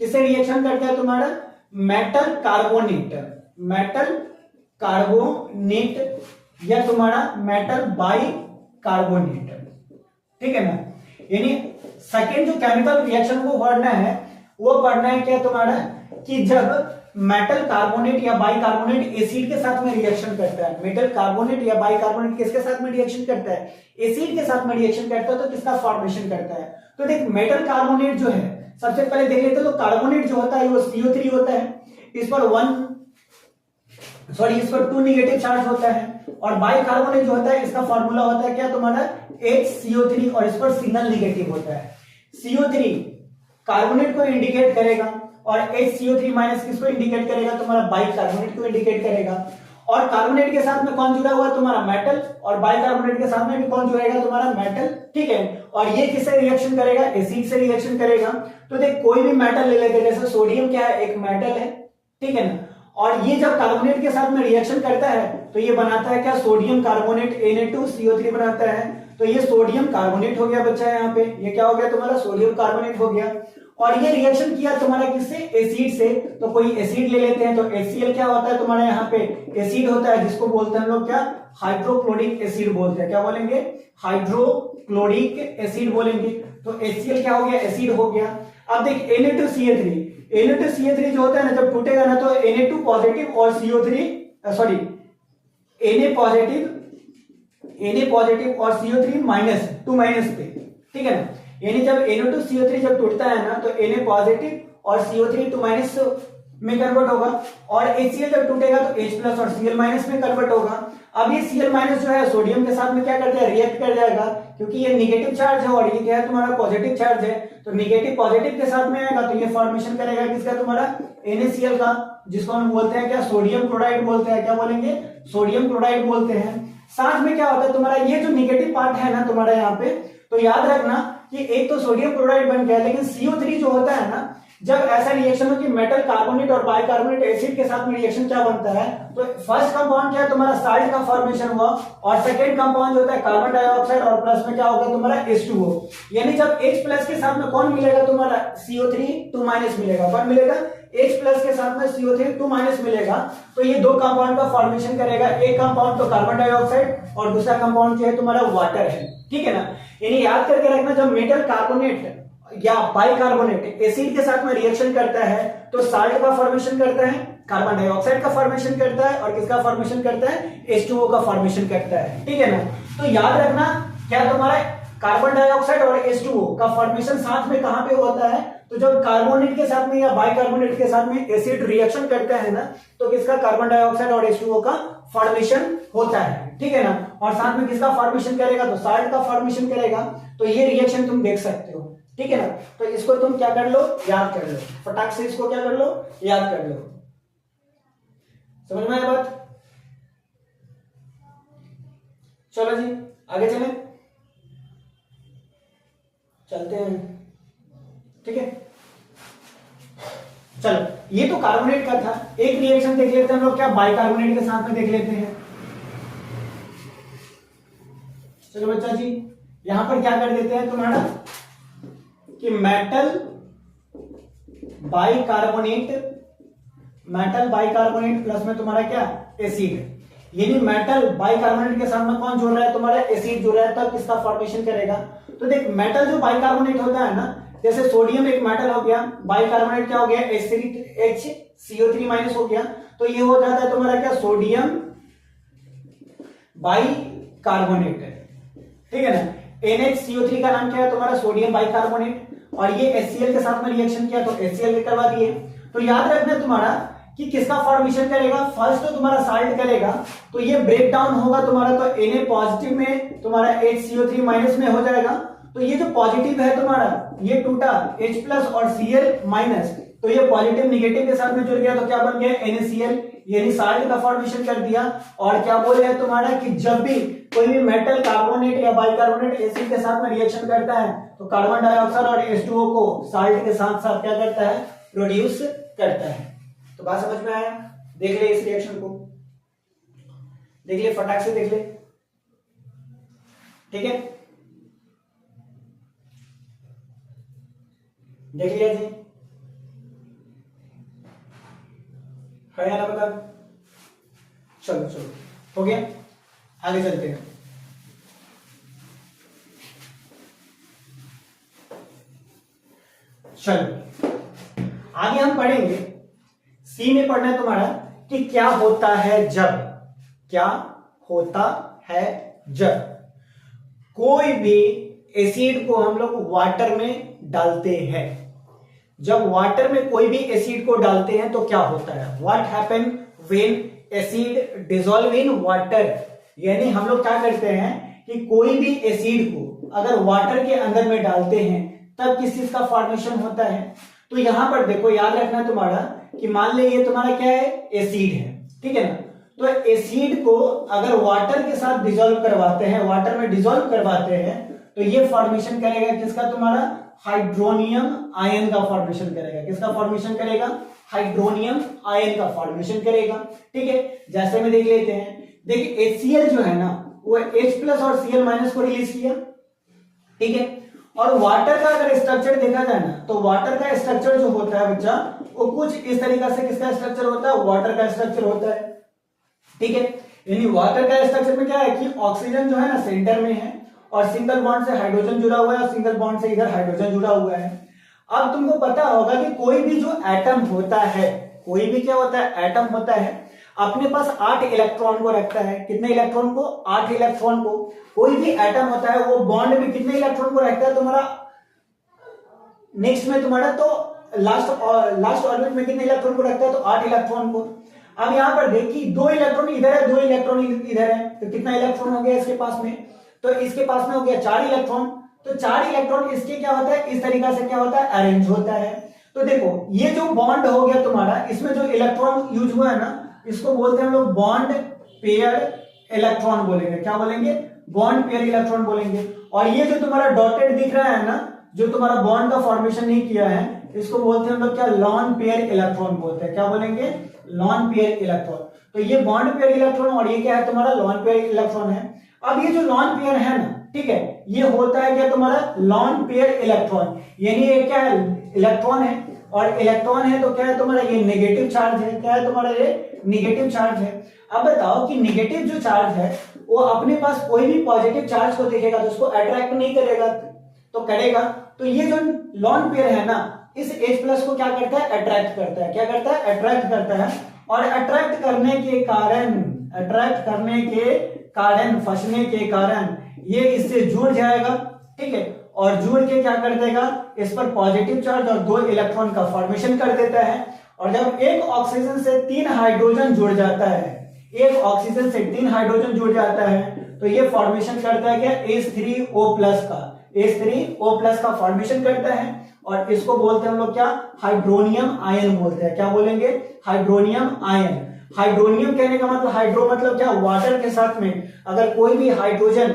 किससे रिएक्शन करता है, तुम्हारा मेटल कार्बोनेट, मेटल कार्बोनेट या तुम्हारा मेटल बाई कार्बोनेट, ठीक है ना। यानी सेकेंड जो केमिकल रिएक्शन को पढ़ना है वो पढ़ना है क्या तुम्हारा, कि जब मेटल कार्बोनेट या बाई कार्बोनेट एसिड के साथ में रिएक्शन करता है, मेटल कार्बोनेट या बाई कार्बोनेट किसके साथ में रिएक्शन करता है, एसिड के साथ में रिएक्शन करता है, तो किसका फॉर्मेशन करता है। तो देख मेटल कार्बोनेट जो है, सबसे पहले देख लेते हैं, तो कार्बोनेट जो होता है वो CO3 होता है, इस पर 2 निगेटिव चार्ज होता है, और बाई कार्बोनेट जो होता है इसका फॉर्मूला होता है क्या तुम्हारा, HCO3, और इस पर सिंगल निगेटिव होता है। CO3 कार्बोनेट को इंडिकेट करेगा और HCO3 माइनस किसको इंडिकेट करेगा, तुम्हारा बाई कार्बोनेट को इंडिकेट करेगा। और कार्बोनेट के साथ में कौन जुड़ा हुआ है, तुम्हारा मेटल, और बाई कार्बोनेट के साथ में भी कौन जुड़ेगा, तुम्हारा मेटल, ठीक है। और ये किससे रिएक्शन करेगा, एसिड से रिएक्शन करेगा। तो देख कोई भी मेटल ले लेते हैं, जैसे सोडियम क्या है, एक मेटल है, ठीक है ना। और ये जब कार्बोनेट के साथ में रिएक्शन करता है तो ये बनाता है क्या, सोडियम कार्बोनेट Na2CO3 बनाता है। तो ये सोडियम कार्बोनेट हो गया बच्चा, यहाँ पे ये क्या हो गया तुम्हारा, सोडियम कार्बोनेट हो गया। और ये रिएक्शन किया तुम्हारा किससे, एसिड से। तो कोई एसिड ले लेते हैं, तो HCl क्या होता है तुम्हारा, यहाँ पे एसिड होता है, जिसको बोलते हैं हम लोग क्या, हाइड्रोक्लोरिक एसिड बोलते हैं। क्या बोलेंगे, हाइड्रोक्लोरिक एसिड बोलेंगे। तो HCl क्या हो गया, एसिड हो गया। अब देख Na2CO3 जो होता है ना, जब टूटेगा ना, तो Na2 पॉजिटिव और Na पॉजिटिव और CO3 माइनस 2 माइनस पे, ठीक है ना। यानी जब Na2CO3 जब टूटता है ना, तो Na पॉजिटिव और CO3 2 माइनस में कन्वर्ट होगा, और HCl जब टूटेगा तो H प्लस और Cl माइनस में कन्वर्ट होगा। अब ये Cl माइनस जो है सोडियम के साथ में क्या करता है, रिएक्ट कर जाएगा, क्योंकि ये निगेटिव चार्ज है और ये क्या है तुम्हारा, पॉजिटिव चार्ज है। तो निगेटिव पॉजिटिव के साथ में आएगा तो ये फॉर्मेशन करेगा किसका, तुम्हारा NaCl का, जिसको हम बोलते हैं क्या, सोडियम क्लोराइड बोलते हैं। क्या बोलेंगे, सोडियम क्लोराइड बोलते हैं। साथ में क्या होता है तुम्हारा, ये जो निगेटिव पार्ट है ना तुम्हारा यहाँ पे, तो याद रखना कि एक तो सोडियम क्लोराइड बन गया, लेकिन CO3 जो होता है ना, जब ऐसा रिएक्शन हो कि मेटल कार्बोनेट और बाइकार्बोनेट एसिड के साथ में रिएक्शन क्या बनता है, तो फर्स्ट कंपाउंड क्या है तुम्हारा, साल्ट का फॉर्मेशन हुआ, और सेकंड कंपाउंड जो होता है कार्बन डाइऑक्साइड, और प्लस में क्या होगा तुम्हारा H2O। यानी जब H प्लस के साथ में कौन मिलेगा तुम्हारा, CO3 2 माइनस मिलेगा। कौन मिलेगा, H प्लस के साथ में CO3 2 माइनस मिलेगा। तो ये दो कंपाउंड का फॉर्मेशन करेगा, एक कंपाउंड तो कार्बन डाइऑक्साइड और दूसरा कंपाउंड जो है तुम्हारा वाटर है, ठीक है ना। यानी याद करके रखना, जब मेटल कार्बोनेट या बाइकार्बोनेट एसिड के साथ में रिएक्शन करता है तो साल्ट का फॉर्मेशन करता है, कार्बन डाइऑक्साइड का फॉर्मेशन करता है, और किसका फॉर्मेशन करता है, H2O का फॉर्मेशन करता है, ठीक है ना। तो याद रखना क्या तुम्हारा, कार्बन डाइऑक्साइड और H2O का फॉर्मेशन साथ में कहां पे होता है, तो जब कार्बोनेट के साथ में या बाइकार्बोनेट के साथ में एसिड रिएक्शन करता है ना, तो किसका, कार्बन डाइऑक्साइड और H2O का फॉर्मेशन होता है, ठीक है ना। और साथ में किसका फॉर्मेशन करेगा, तो साल्ट का फॉर्मेशन करेगा। तो ये रिएक्शन तुम देख सकते हो, ठीक है ना। तो इसको तुम क्या कर लो, याद कर लो, फटाक से इसको क्या कर लो, याद कर लो। समझ में आया बात। चलो जी आगे चलें, चलते हैं, ठीक है। चलो ये तो कार्बोनेट का था। एक रिएक्शन देख लेते हैं हम लोग, क्या बाइकार्बोनेट के साथ में देख लेते हैं। चलो बच्चा जी यहां पर क्या कर देते हैं तुम्हारा, कि मेटल बाइकार्बोनेट प्लस में तुम्हारा क्या, एसिड। यानी मेटल बाइकार्बोनेट के साथ में कौन जुड़ रहा है, तुम्हारा एसिड जुड़ रहा है, तब किसका फॉर्मेशन करेगा। तो देख मेटल जो बाइकार्बोनेट होता है ना, जैसे सोडियम एक मेटल हो गया, बाइकार्बोनेट क्या हो गया, HCO3 माइनस हो गया। तो ये हो जाता है तुम्हारा क्या, सोडियम बाइकार्बोनेट है, ठीक है ना। NHCO3 का नाम क्या है तुम्हारा, सोडियम बाइकार्बोनेट, और ये HCl के साथ में रिएक्शन किया तो HCl के करवा दिए। तो याद रखना तुम्हारा कि किसका फॉर्मेशन करेगा, फर्स्ट तो तुम्हारा साल्ट करेगा, तो ये ब्रेक डाउन होगा तुम्हारा, तो Na पॉजिटिव में तुम्हारा HCO3 माइनस में हो जाएगा। तो ये जो पॉजिटिव है तुम्हारा, ये टूटा H प्लस और Cl माइनस, तो ये पॉजिटिव निगेटिव के साथ में जुड़ गया, तो क्या बन गया, NaCl, यानी साल्ट का फॉर्मेशन कर दिया। और क्या बोल रहे हैं तुम्हारा कि जब भी कोई भी मेटल कार्बोनेट या बाइकार्बोनेट एसिड के साथ में रिएक्शन करता है तो कार्बन डाइऑक्साइड और H2O को साल्ट के साथ साथ क्या करता है, प्रोड्यूस करता है। तो बात समझ में आया, देख ले इस रिएक्शन को, देख ले फटाक से देख ले, ठीक है, देख लिया जी, है ना बता, चलो चलो हो गया, आगे चलते हैं। चलो आगे हम पढ़ेंगे, सी में पढ़ना है तुम्हारा कि क्या होता है जब, क्या होता है जब कोई भी एसिड को हम लोग वाटर में डालते हैं। जब वाटर में कोई भी एसिड को डालते हैं तो क्या होता है, what happen when acid dissolve in water. यानी हम लोग क्या करते हैं कि कोई भी एसिड को अगर वाटर के अंदर में डालते हैं तब किस चीज का फॉर्मेशन होता है। तो यहां पर देखो, याद रखना तुम्हारा कि मान ले ये तुम्हारा क्या है, एसिड है, ठीक है ना। तो एसिड को अगर वाटर के साथ डिसॉल्व करवाते हैं, वाटर में डिसॉल्व करवाते हैं, तो ये फॉर्मेशन करेगा किसका, तुम्हारा हाइड्रोनियम आयन का फॉर्मेशन करेगा। किसका फॉर्मेशन करेगा, हाइड्रोनियम आयन का फॉर्मेशन करेगा, ठीक है। जैसे में देख लेते हैं, देखिए HCl जो है ना वो H प्लस और Cl माइनस को रिलीज किया, ठीक है। और वाटर का अगर स्ट्रक्चर देखा जाए ना तो वाटर का स्ट्रक्चर जो होता है बच्चा, वो कुछ इस तरीका से किसका स्ट्रक्चर होता है, वाटर का स्ट्रक्चर होता है, ठीक है। यानी वाटर का स्ट्रक्चर में क्या है कि ऑक्सीजन जो है ना सेंटर में है और सिंगल बॉन्ड से हाइड्रोजन जुड़ा हुआ है और सिंगल बॉन्ड से इधर हाइड्रोजन जुड़ा हुआ है। अब तुमको पता होगा कि कोई भी जो एटम होता है, कोई भी क्या होता है, एटम होता है, अपने पास 8 इलेक्ट्रॉन को रखता है। कितने इलेक्ट्रॉन को, 8 इलेक्ट्रॉन को। कोई भी एटम होता है वो बॉन्ड में कितने इलेक्ट्रॉन को रखता है तुम्हारा, नेक्स्ट में तुम्हारा तो लास्ट ऑर्बिट में कितने इलेक्ट्रॉन को रखता है, तो 8 इलेक्ट्रॉन को। अब यहां पर देखिए 2 इलेक्ट्रॉन इधर है, 2 इलेक्ट्रॉन इधर है, तो कितना इलेक्ट्रॉन हो गया इसके पास में, तो इसके पास में हो गया 4 इलेक्ट्रॉन। तो 4 इलेक्ट्रॉन इसके क्या होता है, इस तरीका से क्या होता है, अरेंज होता है। तो देखो ये जो बॉन्ड हो गया तुम्हारा, इसमें जो इलेक्ट्रॉन यूज हुआ है ना, इसको बोलते हैं हम लोग बॉन्ड पेयर इलेक्ट्रॉन बोलेंगे। क्या बोलेंगे, बॉन्ड पेयर इलेक्ट्रॉन बोलेंगे। और ये जो तुम्हारा डॉटेड दिख रहा है ना, जो तुम्हारा बॉन्ड का फॉर्मेशन नहीं किया है, इसको बोलते हैं हम लोग क्या, लॉन पेयर इलेक्ट्रॉन बोलते हैं। क्या बोलेंगे, लॉन पेयर इलेक्ट्रॉन। तो ये बॉन्ड पेयर इलेक्ट्रॉन और ये क्या है तुम्हारा, लॉन पेयर इलेक्ट्रॉन है। अब ये जो लॉन पेयर है ना, ठीक है, ये होता है क्या तुम्हारा, लॉन पेयर इलेक्ट्रॉन। यानी ये क्या है, इलेक्ट्रॉन है, और इलेक्ट्रॉन है तो क्या है तुम्हारा, ये नेगेटिव चार्ज है। क्या है तुम्हारा, ये नेगेटिव चार्ज है। अब बताओ कि नेगेटिव जो चार्ज है वो अपने पास कोई भी पॉजिटिव चार्ज को देखेगा तो उसको अट्रैक्ट नहीं करेगा, तो करेगा। तो ये जो लॉन पेयर है ना, इस H प्लस को क्या करता है, अट्रैक्ट करता है। क्या करता है, अट्रैक्ट करता है। और अट्रैक्ट करने के कारण फंसने के कारण ये इससे जुड़ जाएगा, ठीक है। और जुड़ के क्या कर देगा, इस पर पॉजिटिव चार्ज और 2 इलेक्ट्रॉन का फॉर्मेशन कर देता है। और जब एक ऑक्सीजन से 3 हाइड्रोजन जुड़ जाता है, एक ऑक्सीजन से 3 हाइड्रोजन जुड़ जाता है, तो ये फॉर्मेशन करता है क्या, H3O प्लस का, H3O प्लस का फॉर्मेशन करता है। और इसको बोलते हैं हम लोग क्या, हाइड्रोनियम आयन बोलते हैं। क्या बोलेंगे, हाइड्रोनियम आयन। हाइड्रोनियम कहने का मतलब, हाइड्रो मतलब क्या, वाटर के साथ में अगर कोई भी हाइड्रोजन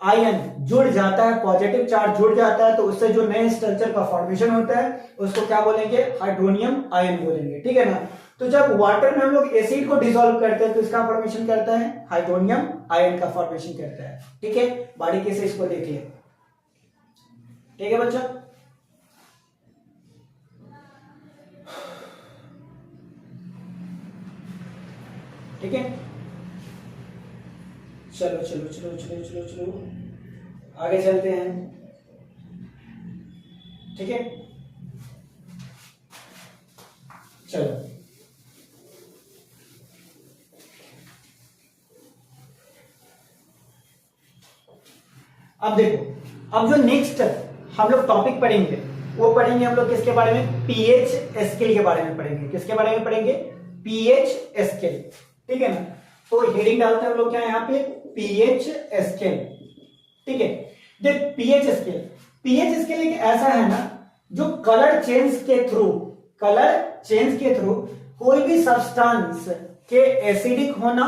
आयन जुड़ जाता है, पॉजिटिव चार्ज जुड़ जाता है, तो उससे जो नए स्ट्रक्चर का फॉर्मेशन होता है उसको क्या बोलेंगे, हाइड्रोनियम आयन बोलेंगे, ठीक है ना। तो जब वाटर में हम लोग एसिड को डिसॉल्व करते हैं तो इसका फॉर्मेशन करता है, हाइड्रोनियम आयन का फॉर्मेशन करता है, ठीक है। बारीकी से इसको देखिए, ठीक है बच्चा। ठीक है, चलो चलो चलो चलो चलो चलो आगे चलते हैं, ठीक है। चलो अब देखो, अब जो नेक्स्ट हम लोग टॉपिक पढ़ेंगे वो पढ़ेंगे हम लोग किसके बारे में, पीएच स्केल के बारे में पढ़ेंगे। किसके बारे में पढ़ेंगे, पीएच स्केल, ठीक है ना। तो हेडिंग डालते हैं हम लोग क्या यहाँ पे, पीएच स्केल, ठीक है। देख पीएच स्केल, पीएच स्केल एक ऐसा है ना जो कलर चेंज के थ्रू कोई भी सब्सटेंस के एसिडिक होना,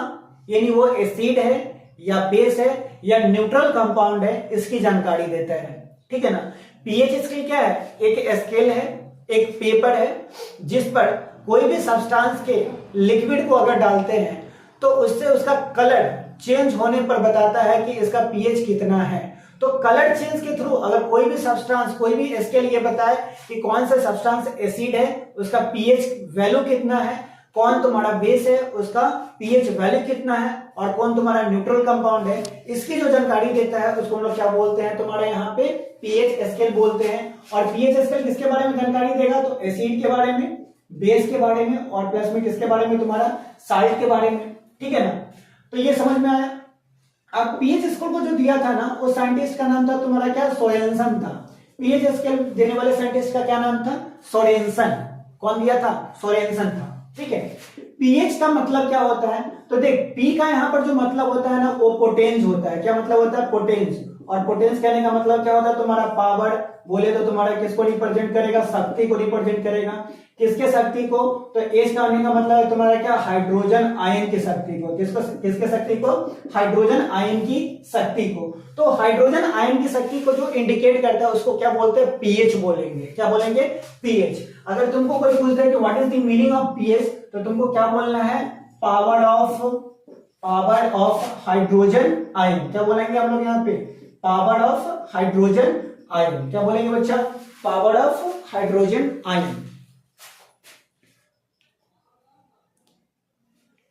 यानी वो एसिड है या बेस है या न्यूट्रल कंपाउंड है, इसकी जानकारी देता है, ठीक है ना। पीएच स्केल क्या है, एक स्केल है, एक पेपर है जिस पर कोई भी सब्सटेंस के लिक्विड को अगर डालते हैं तो उससे उसका कलर चेंज होने पर बताता है कि इसका पीएच कितना है। तो कलर चेंज के थ्रू अगर कोई भी सब्सटेंस, कोई भी स्केल ये बताए कि कौन सा सब्सटेंस एसिड है, उसका पीएच वैल्यू कितना है, कौन तुम्हारा बेस है, उसका पीएच वैल्यू कितना है, और कौन तुम्हारा न्यूट्रल कंपाउंड है, इसकी जो जानकारी देता है उसको हम लोग क्या बोलते हैं, तुम्हारा यहाँ पे पीएच स्केल बोलते हैं। और पीएच स्केल किसके बारे में जानकारी देगा, तो एसिड के बारे में, बेस के बारे में, और प्लस में किसके बारे में, तुम्हारा साल्ट के बारे में, ठीक है ना। तो ये समझ में आया। अब पीएच स्केल को जो दिया था ना, वो साइंटिस्ट का नाम था तुम्हारा क्या, सोरेनसन था। पीएच स्केल देने वाले साइंटिस्ट का क्या नाम था, सोरेनसन। कौन दिया था, सोरेनसन था, ठीक है। पीएच का मतलब क्या होता है, तो देख पी का यहाँ पर जो मतलब होता है ना, वो पोटेंस होता है। क्या मतलब होता है, पोटेंस। और पोटेंस कहने का मतलब क्या होता है, तुम्हारा पावर बोले तो तुम्हारा किसको रिप्रेजेंट करेगा, शक्ति को रिप्रेजेंट करेगा। किसके शक्ति को, तो एच का होने का मतलब है तुम्हारा क्या, हाइड्रोजन आयन की शक्ति को। किसके शक्ति को, हाइड्रोजन आयन की शक्ति को। तो हाइड्रोजन आयन की शक्ति को जो इंडिकेट करता है उसको क्या बोलते हैं, पीएच बोलेंगे। क्या बोलेंगे, पीएच। अगर तुमको कोई पूछता है कि what is the meaning of pH, तो तुमको क्या बोलना है, पावर ऑफ हाइड्रोजन आयन। क्या बोलेंगे हम लोग यहाँ पे, पावर ऑफ हाइड्रोजन आयन। क्या बोलेंगे बच्चा, पावर ऑफ हाइड्रोजन आयन,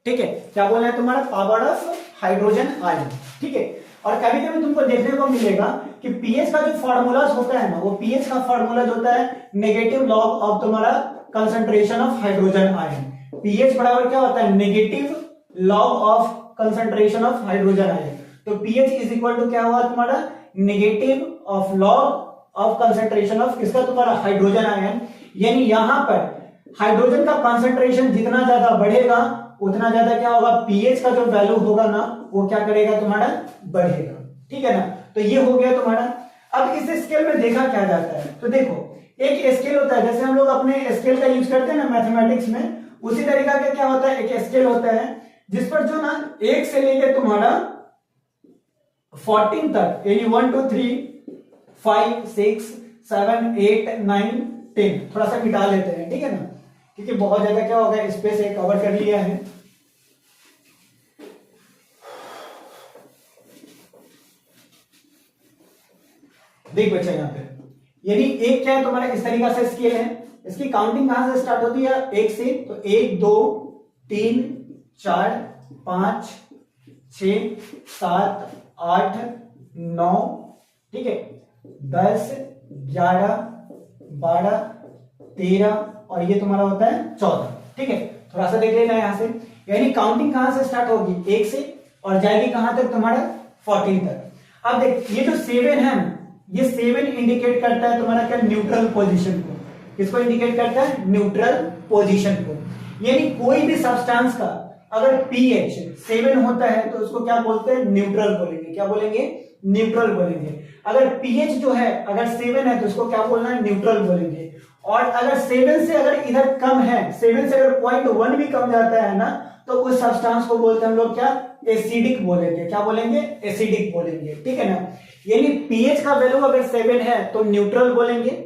ठीक है। क्या बोलना है तुम्हारा, पावर ऑफ हाइड्रोजन आयन, ठीक है। और कभी कभी तुमको देखने को मिलेगा कि पीएच का जो फार्मूलाज होता है ना, वो पीएच का फार्मूलाज होता है नेगेटिव लॉग ऑफ तुम्हारा concentration of hydrogen ion. PH बराबर क्या होता है, negative log of concentration of hydrogen ion. तो पीएच इज इक्वल टू क्या हुआ तुम्हारा, negative of log of concentration of किसका, तुम्हारा हाइड्रोजन आयन। यानी यहां पर हाइड्रोजन का कंसंट्रेशन जितना ज्यादा बढ़ेगा उतना ज्यादा क्या होगा, पीएच का जो वैल्यू होगा ना वो क्या करेगा, तुम्हारा बढ़ेगा, ठीक है ना। तो ये हो गया तुम्हारा। अब इस स्केल में देखा क्या जाता है, तो देखो एक स्केल होता है, जैसे हम लोग अपने स्केल का यूज करते हैं ना मैथमेटिक्स में, उसी तरीका का क्या होता है, एक स्केल होता है जिस पर जो ना 1 से लेके तुम्हारा 14 तक, यानी 1 2 3 5 6 7 8 9 10, थोड़ा सा मिटा लेते हैं, ठीक है ना, क्योंकि बहुत ज्यादा क्या होगा, स्पेस है, कवर कर लिया है। देख बच्चा यहाँ पे, यानी एक क्या है तुम्हारा, इस तरीका से स्केल है। इसकी काउंटिंग कहां से स्टार्ट होती है, 1 से। तो 1 2 3 4 5 6 7 8 9, ठीक है, 10 11 12 13, और ये तुम्हारा होता है 14, ठीक है। थोड़ा सा देख लेना यहां से, यानी काउंटिंग कहां से स्टार्ट होगी, 1 से, और जाएगी कहां तक, तुम्हारा 14 तक। अब देख ये जो 7 है ना, ये 7 इंडिकेट करता है तुम्हारा क्या, न्यूट्रल पोजीशन को। किसको इंडिकेट करता है, न्यूट्रल पोजीशन को। यानी कोई भी सब्सटेंस का अगर पीएच 7 होता है तो उसको क्या बोलते हैं, न्यूट्रल बोलेंगे। क्या बोलेंगे, न्यूट्रल बोलेंगे। अगर पीएच जो है अगर 7 है तो उसको क्या बोलना है, न्यूट्रल बोलेंगे। और अगर 7 से अगर इधर कम है, 7 से अगर 0.1 भी कम जाता है ना, तो उस सब्सटेंस को बोलते हैं हम लोग क्या, एसिडिक बोलेंगे। क्या बोलेंगे, एसिडिक बोलेंगे, ठीक है ना। यानी पीएच का वैल्यू अगर 7 है तो न्यूट्रल बोलेंगे,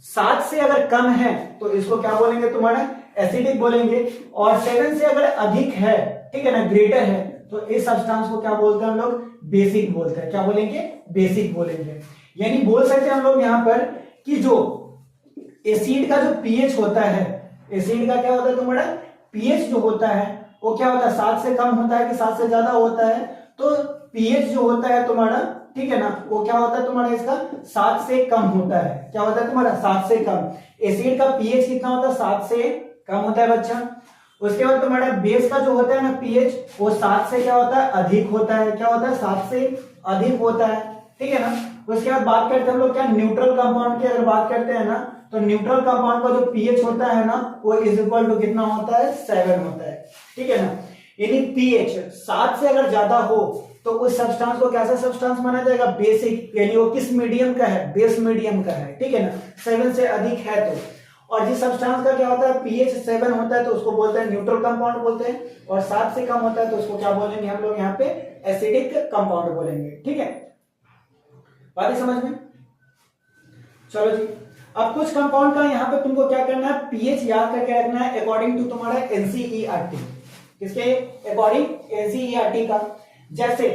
7 से अगर कम है तो इसको क्या बोलेंगे, तुम्हारा एसिडिक बोलेंगे। और 7 से अगर अधिक है, ठीक है ना, ग्रेटर है, तो इस सब्सटेंस को क्या बोलते हैं हम लोग, बेसिक बोलते हैं। क्या बोलेंगे, बेसिक बोलेंगे। यानी बोल सकते हैं हम लोग यहां पर कि जो एसिड का जो पीएच होता है, एसिड का क्या होता है तुम्हारा, पीएच जो होता है वो क्या होता है, 7 से कम होता है कि 7 से ज्यादा होता है। तो पीएच जो होता है तुम्हारा, ठीक है ना, वो क्या होता है तुम्हारा, इसका 7 से कम होता है। क्या होता है तुम्हारा, 7 से कम। एसिड का पीएच कितना होता है, 7 से कम होता है बच्चा। उसके बाद तुम्हारा बेस का जो होता है ना पीएच, वो 7 से क्या होता है, अधिक होता है। क्या होता है, 7 से अधिक होता है, ठीक है ना। उसके बाद बात करते हैं हम लोग क्या, न्यूट्रल कंपाउंड की अगर बात करते हैं ना, तो न्यूट्रल कंपाउंड का जो पीएच होता है ना वो इज इक्वल टू कितना होता है, 7 होता है, ठीक है ना। यानी पीएच 7 से अगर ज्यादा हो तो उस सब्सटेंस को कैसा सब्सटेंस माना जाएगा, बेसिक, यानी वो किस मीडियम का है, बेस मीडियम का है, ठीक है ना। 7 से अधिक है तो, और जिस सब्सटेंस का क्या होता है पीएच 7 होता है तो उसको बोलते हैं न्यूट्रल कंपाउंड बोलते हैं, और 7 से कम होता है तो उसको क्या बोलेंगे हम लोग यहाँ पे, एसिडिक कंपाउंड बोलेंगे, ठीक है। बात है समझ में। चलो जी, अब कुछ कंपाउंड का यहाँ पे तुमको क्या करना है, पीएच याद करके रखना है अकॉर्डिंग टू तुम्हारा एनसीईआरटी, किसके अकॉर्डिंग, एनसीईआरटी का। जैसे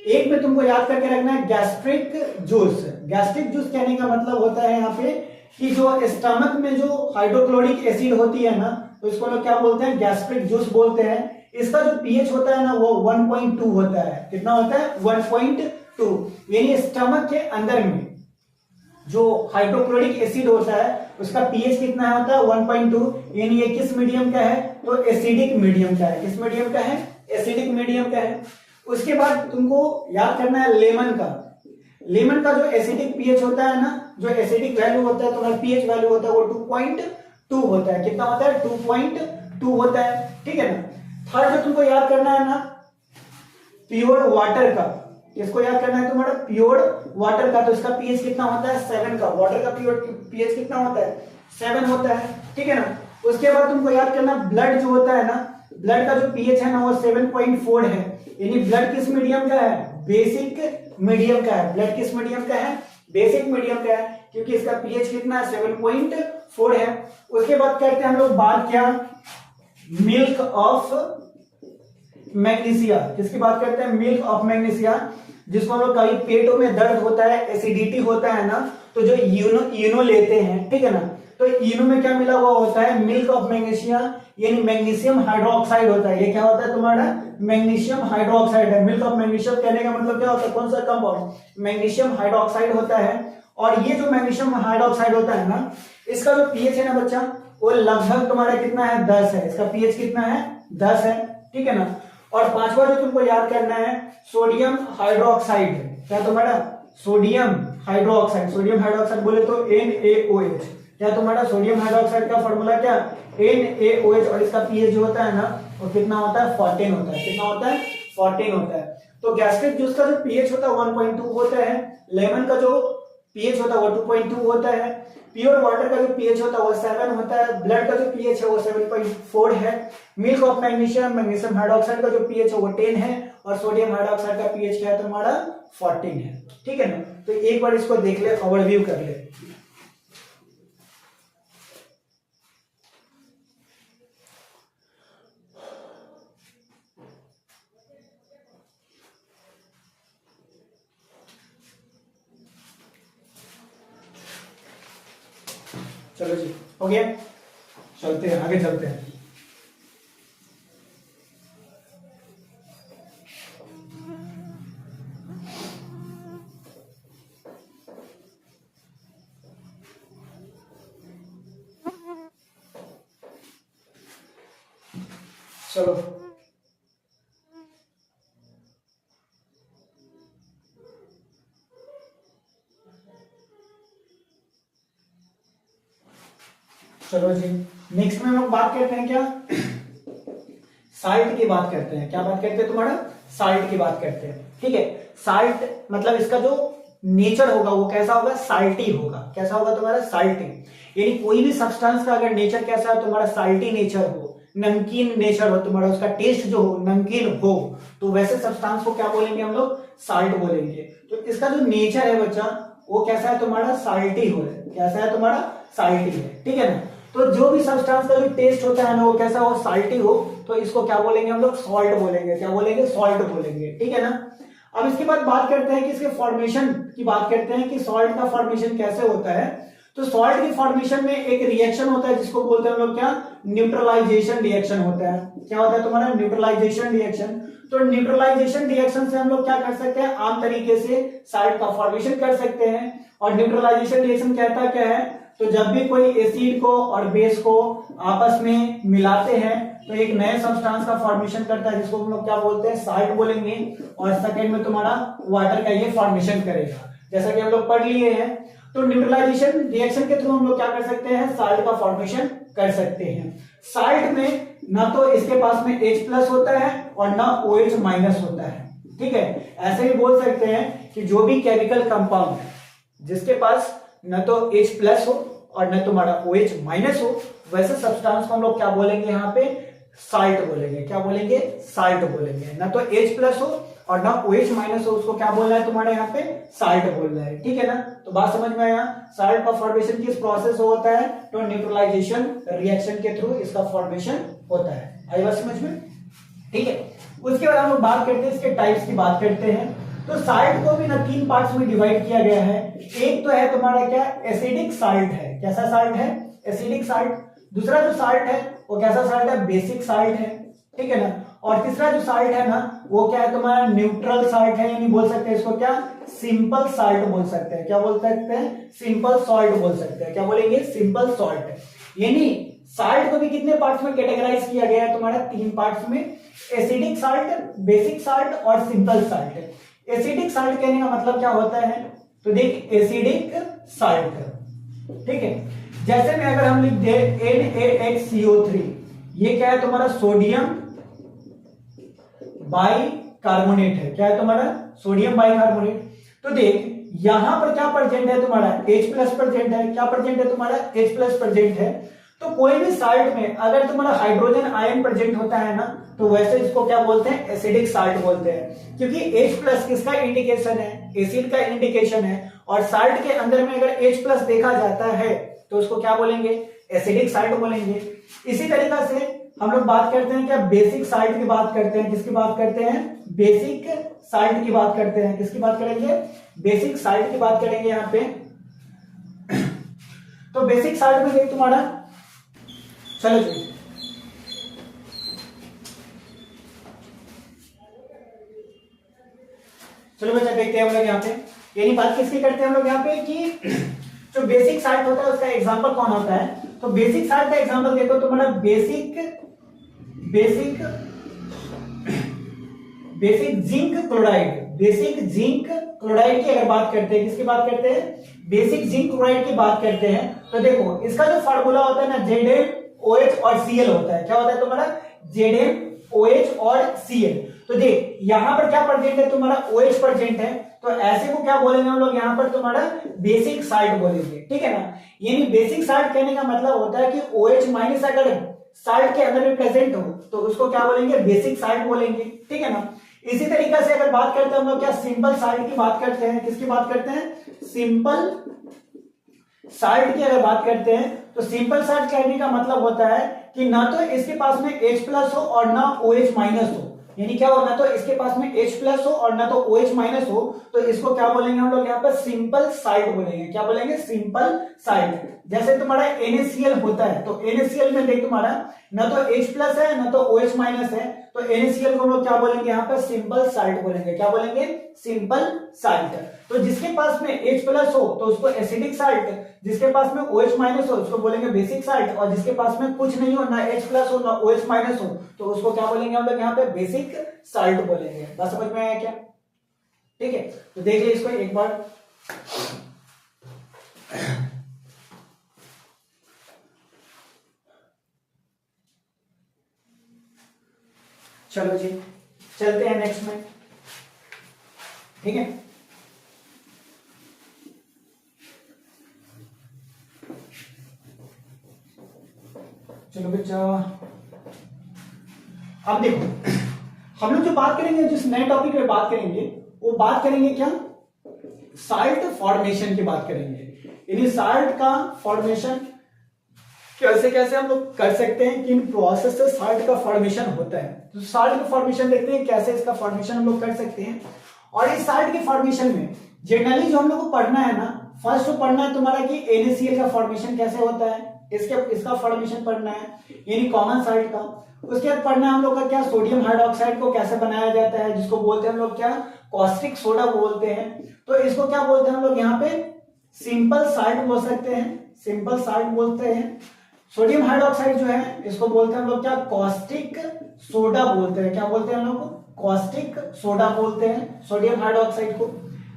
एक में तुमको याद करके रखना है गैस्ट्रिक जूस। गैस्ट्रिक जूस कहने का मतलब होता है यहाँ पे कि जो स्टमक में जो हाइड्रोक्लोरिक एसिड होती है ना, तो इसको लोग क्या बोलते हैं, गैस्ट्रिक जूस बोलते हैं। इसका जो पीएच होता है ना वो 1.2 होता है। कितना होता है, 1.2। यानी स्टमक के अंदर में जो हाइड्रोक्लोरिक एसिड होता है उसका पीएच कितना होता है, 1.2। यानी ये किस मीडियम का है, तो एसिडिक मीडियम का है। किस मीडियम का है, एसिडिक मीडियम का है। उसके बाद तुमको याद करना है लेमन का। लेमन का जो एसिडिक पीएच होता है ना, जो एसिडिक वैल्यू होता है, तुम्हारा पीएच वैल्यू होता है वो 2.2 होता है। कितना होता है, 2.2 होता है, ठीक है ना। थर्ड जो तुमको याद करना है ना, प्योर वाटर का। इसको याद करना है तुम्हारा, प्योर वाटर का, तो इसका पीएच कितना होता है, 7 का। वाटर का प्योर पीएच कितना होता है, 7 होता है, ठीक है ना। उसके बाद तुमको याद करना ब्लड जो होता है ना, ब्लड का जो पीएच है ना वो 7.4 है। यानी ब्लड किस मीडियम का है, बेसिक मीडियम का है। ब्लड किस मीडियम का है, बेसिक मीडियम का है, क्योंकि इसका पीएच कितना है, 7.4 है। उसके बाद करते हैं हम लोग बात क्या, मिल्क ऑफ मैग्नीशिया। किसकी बात करते हैं, मिल्क ऑफ मैग्नीशिया, जिसको हम लोग कभी पेटों में दर्द होता है, एसिडिटी होता है ना, तो जो इनो लेते हैं, ठीक है ना, तो इनो में क्या मिला हुआ होता है, मिल्क ऑफ मैग्नीशिया, यानी मैग्नीशियम हाइड्रोक्साइड होता है। ये क्या होता है तुम्हारा, मैग्नीशियम हाइड्रोक्साइड है। मिल्क ऑफ मैग्नीशियम कहने का मतलब क्या होता है, कौन सा कंपाउंड, मैग्नीशियम हाइड्रोक्साइड होता है। और ये जो मैग्नीशियम हाइड्रोक्साइड होता है ना, इसका जो पीएच है ना बच्चा, वो लगभग तुम्हारा कितना है, 10 है। इसका पीएच कितना है, 10 है, ठीक है ना। और पांचवा जो तुमको याद करना है, सोडियम हाइड्रोक्साइड। क्या तुम्हारा, सोडियम हाइड्रोक्साइड। सोडियम हाइड्रोक्साइड बोले तो NaOH। क्या तुम्हारा सोडियम हाइड्रोक्साइड का फॉर्मूला क्या, NaOH, और इसका पीएच जो होता है ना वो कितना होता है, 14 होता है। कितना होता है, 14 होता है। तो गैस्ट्रिक जूस का जो पीएच होता है 1.2 होता है। लेमन का जो पीएच होता है वो 2.2 होता है। प्योर वाटर का जो पीएच होता है वो 7 होता है। ब्लड का जो पीएच है वो 7.4 है। Milk of magnesium, magnesium hydroxide का जो पीएच है वो 10 है, और सोडियम हाइड्रोक्साइड का पीएच क्या है तुम्हारा, 14 है, ठीक है ना। तो एक बार इसको देख ले, ओवरव्यू कर ले। चलो जी, हो गया, चलते हैं आगे, चलते हैं। चलो चलो जी, नेक्स्ट में हम लोग बात करते हैं क्या, साल्ट की बात करते हैं। क्या बात करते हैं तुम्हारा, साल्ट की बात करते हैं, ठीक है। साल्ट मतलब इसका जो नेचर होगा वो कैसा होगा, साल्टी होगा। कैसा होगा तुम्हारा, साल्टी। यानी कोई भी सब्सटेंस का अगर नेचर कैसा है तुम्हारा, साल्टी नेचर हो, नमकीन नेचर हो तुम्हारा, उसका टेस्ट जो हो नमकीन हो, तो वैसे सब्सटेंस को क्या बोलेंगे हम लोग, साल्ट बोलेंगे। तो इसका जो नेचर है बच्चा वो कैसा है तुम्हारा, साल्टी हो। कैसा है तुम्हारा, साल्टी है, ठीक है ना। तो जो भी सब्सटेंस का जो टेस्ट होता है ना वो कैसा हो, साल्टी हो, तो इसको क्या बोलेंगे हम लोग, सॉल्ट बोलेंगे। क्या बोलेंगे, सॉल्ट बोलेंगे, ठीक है ना। अब इसके बाद बात करते हैं कि इसके फॉर्मेशन की बात करते हैं कि सॉल्ट का फॉर्मेशन कैसे होता है। तो सॉल्ट की फॉर्मेशन में एक रिएक्शन होता है जिसको बोलते हैं हम लोग क्या, न्यूट्रलाइजेशन रिएक्शन होता है। क्या होता है तुम्हारा, न्यूट्रलाइजेशन रिएक्शन। तो न्यूट्रलाइजेशन रिएक्शन से हम लोग क्या कर सकते हैं, आम तरीके से सॉल्ट का फॉर्मेशन कर सकते हैं। और न्यूट्रलाइजेशन रिएक्शन कहता क्या है, तो जब भी कोई एसिड को और बेस को आपस में मिलाते हैं तो एक नए सब्सटेंस का फॉर्मेशन करता है, जिसको हम लोग क्या बोलते हैं, साल्ट बोलेंगे। और सेकेंड में तुम्हारा वाटर का ये फॉर्मेशन करेगा, जैसा कि हम लोग पढ़ लिए हैं। तो न्यूट्रलाइजेशन रिएक्शन के थ्रू हम लोग क्या कर सकते हैं, साल्ट का फॉर्मेशन कर सकते हैं। साल्ट में ना तो इसके पास में H+ होता है और ना OH- होता है, ठीक है। ऐसे ही बोल सकते हैं कि जो भी केमिकल कंपाउंड है जिसके पास न तो H+ हो और न तुम्हारा OH- हो, वैसे सब्सटेंस को हम लोग क्या बोलेंगे, यहाँ पे साल्ट बोलेंगे। क्या बोलेंगे, साल्ट बोलेंगे। ना तो H+ हो और ना OH- हो, उसको क्या बोलना है तुम्हारे यहाँ पे, साल्ट बोलना है, ठीक है ना। तो बात समझ में आया। साल्ट का फॉर्मेशन किस प्रोसेस से होता है, तो न्यूट्रलाइजेशन रिएक्शन के थ्रू इसका फॉर्मेशन होता है। आई बात समझ में, ठीक है। उसके बाद हम लोग बात करते हैं इसके टाइप्स की बात करते हैं। तो साल्ट को भी ना 3 पार्ट्स में डिवाइड किया गया है। एक तो है तुम्हारा क्या, एसिडिक साल्ट है। कैसा साल्ट है, एसिडिक साल्ट। दूसरा जो साल्ट है वो कैसा साल्ट है, बेसिक साल्ट है, ठीक है ना। और तीसरा जो साल्ट है ना वो क्या है तुम्हारा, न्यूट्रल साल्ट है, यानी बोल सकते हैं इसको क्या, सिंपल साल्ट बोल सकते हैं। क्या बोल सकते हैं, सिंपल सॉल्ट बोल सकते हैं। क्या बोलेंगे, सिंपल सॉल्ट। यानी साल्ट को भी कितने पार्ट्स में कैटेगराइज किया गया है तुम्हारा, 3 पार्ट्स में, एसिडिक साल्ट, बेसिक साल्ट और सिंपल साल्ट। एसिडिक साल्ट कहने का मतलब क्या होता है, तो देख एसिडिक साल्ट, ठीक है। जैसे में अगर हम लिख दे NaHCO3, ये क्या है तुम्हारा, सोडियम बाइकार्बोनेट है। क्या है तुम्हारा, सोडियम बाइकार्बोनेट। तो देख यहां पर क्या प्रेजेंट है तुम्हारा, H+ प्रेजेंट है। क्या प्रेजेंट है तुम्हारा, H+ प्रेजेंट है। तो कोई भी साल्ट में अगर तुम्हारा हाइड्रोजन आयन प्रेजेंट होता है ना, तो वैसे इसको क्या बोलते हैं, एसिडिक साल्ट बोलते हैं। क्योंकि H+ किसका इंडिकेशन है, एसिड का इंडिकेशन है। और साल्ट के अंदर में अगर H+ देखा जाता है तो उसको क्या बोलेंगे, एसिडिक साल्ट बोलेंगे। इसी तरीका से हम लोग बात करते हैं क्या, बेसिक साल्ट की बात करते हैं। किसकी बात करते हैं, बेसिक साल्ट की बात करते हैं। किसकी बात करेंगे, बेसिक साल्ट की बात करेंगे यहाँ पे। तो बेसिक साल्ट में देख तुम्हारा, चलो जी चलो बच्चा देखते हैं हम लोग यहाँ पे। यानी बात किसकी करते हैं हम लोग यहाँ पे कि जो बेसिक साल्ट होता है उसका एग्जांपल कौन होता है। तो बेसिक साल्ट का एग्जांपल देखो तुम्हारा, basic zinc chloride. Basic zinc chloride की अगर बात करते हैं, किसकी बात करते हैं, बेसिक जिंक क्लोराइड की बात करते हैं। तो देखो इसका जो फार्मूला होता है ना, ZnOH और Cl होता है। क्या होता है तुम्हारा, ZnOH और Cl। तो देख यहां पर क्या प्रेजेंट है तुम्हारा, OH प्रेजेंट है। तो ऐसे को क्या बोलेंगे हम लोग यहाँ पर तुम्हारा, बेसिक साल्ट बोलेंगे, ठीक है ना। यानी बेसिक साल्ट कहने का मतलब होता है कि OH- अगर साल्ट के अंदर में प्रेजेंट हो तो उसको क्या बोलेंगे, बेसिक साल्ट बोलेंगे, ठीक है ना। इसी तरीके से अगर बात करते हैं हम लोग क्या, सिंपल साल्ट की बात करते हैं। किसकी बात करते हैं, सिंपल साल्ट की अगर बात करते हैं तो सिंपल साल्ट कहने का मतलब होता है कि ना तो इसके पास में H+ हो और ना OH- हो। यानी क्या हो, ना तो इसके पास में H+ हो और ना तो OH- हो। तो इसको क्या बोलेंगे हम लोग यहाँ पर, सिंपल साल्ट बोलेंगे। क्या बोलेंगे, सिंपल साल्ट। जैसे तुम्हारा NaCl होता है, तो NaCl में देख तुम्हारा ना तो H+ है ना तो OH- है। तो NaCl को हम लोग क्या बोलेंगे यहाँ पर, सिंपल साल्ट बोलेंगे। क्या बोलेंगे, सिंपल साल्ट। तो जिसके पास में H+ हो तो उसको एसिडिक साल्ट, जिसके पास में OH- हो उसको बोलेंगे बेसिक साल्ट, और जिसके पास में कुछ नहीं हो, ना H+ हो ना OH- हो, तो उसको क्या बोलेंगे हम लोग यहाँ पे, बेसिक साल्ट बोलेंगे। बात समझ में आया क्या, ठीक है। तो देख लीजिए इसको एक बार। चलो जी चलते हैं नेक्स्ट में, ठीक है। चलो बच्चा, अब देखो हम लोग जो बात करेंगे, जिस नए टॉपिक पे बात करेंगे वो बात करेंगे क्या, साल्ट फॉर्मेशन की बात करेंगे। यानी साल्ट का फॉर्मेशन कैसे कैसे हम लोग कर सकते हैं, किन प्रोसेस से साल्ट का फॉर्मेशन होता है। तो साल्ट का फॉर्मेशन देखते हैं कैसे इसका फॉर्मेशन हम लोग कर सकते हैं। और इस साल्ट के फॉर्मेशन में जनरली जो हम लोग को पढ़ना है ना, फर्स्ट तो पढ़ना है तुम्हारा कि NaCl का फॉर्मेशन कैसे होता है, इसका फॉर्मेशन पढ़ना है, यानी कॉमन साल्ट का। उसके बाद पढ़ना है हम लोग का क्या, सोडियम हाइड्रोक्साइड को कैसे बनाया जाता है, जिसको बोलते हैं हम लोग क्या, कॉस्टिक सोडा बोलते हैं। तो इसको क्या बोलते हैं हम लोग यहाँ पे, सिंपल साल्ट बोल सकते हैं, सिंपल साल्ट बोलते हैं। सोडियम हाइड्रोक्साइड जो है इसको बोलते हैं हम लोग क्या, कॉस्टिक सोडा बोलते हैं। क्या बोलते हैं हम लोग, कॉस्टिक सोडा बोलते हैं सोडियम हाइड्रोक्साइड को,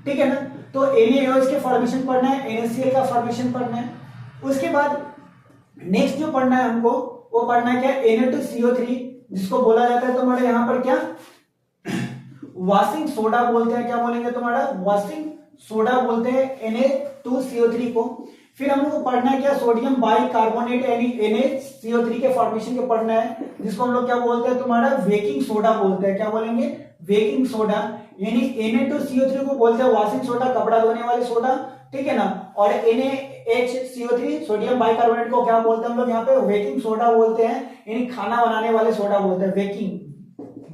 ठीक है ना। तो NaOH के फॉर्मेशन पढ़ना है, NaCl का फॉर्मेशन पढ़ना है। उसके बाद नेक्स्ट जो पढ़ना है हमको वो पढ़ना है क्या, Na2CO3, जिसको बोला जाता है तुम्हारे यहाँ पर क्या, वॉशिंग सोडा बोलते हैं। क्या बोलेंगे तुम्हारा, वॉशिंग सोडा बोलते हैं Na2CO3 को। फिर हम लोग को पढ़ना है क्या, सोडियम बाइकार्बोनेट यानी NaCO3 के फॉर्मेशन को पढ़ना है, जिसको हम लोग क्या बोलते हैं तुम्हारा, बेकिंग सोडा बोलते हैं। क्या बोलेंगे, बेकिंग सोडा। यानी Na2CO3 को बोलते हैं वॉशिंग सोडा, कपड़ा धोने वाली सोडा, ठीक है ना। और NaHCO3 सोडियम बाइकार्बोनेट को क्या बोलते हैं हम लोग यहाँ पे, बेकिंग सोडा बोलते हैं, यानी खाना बनाने वाले सोडा बोलते हैं, बेकिंग,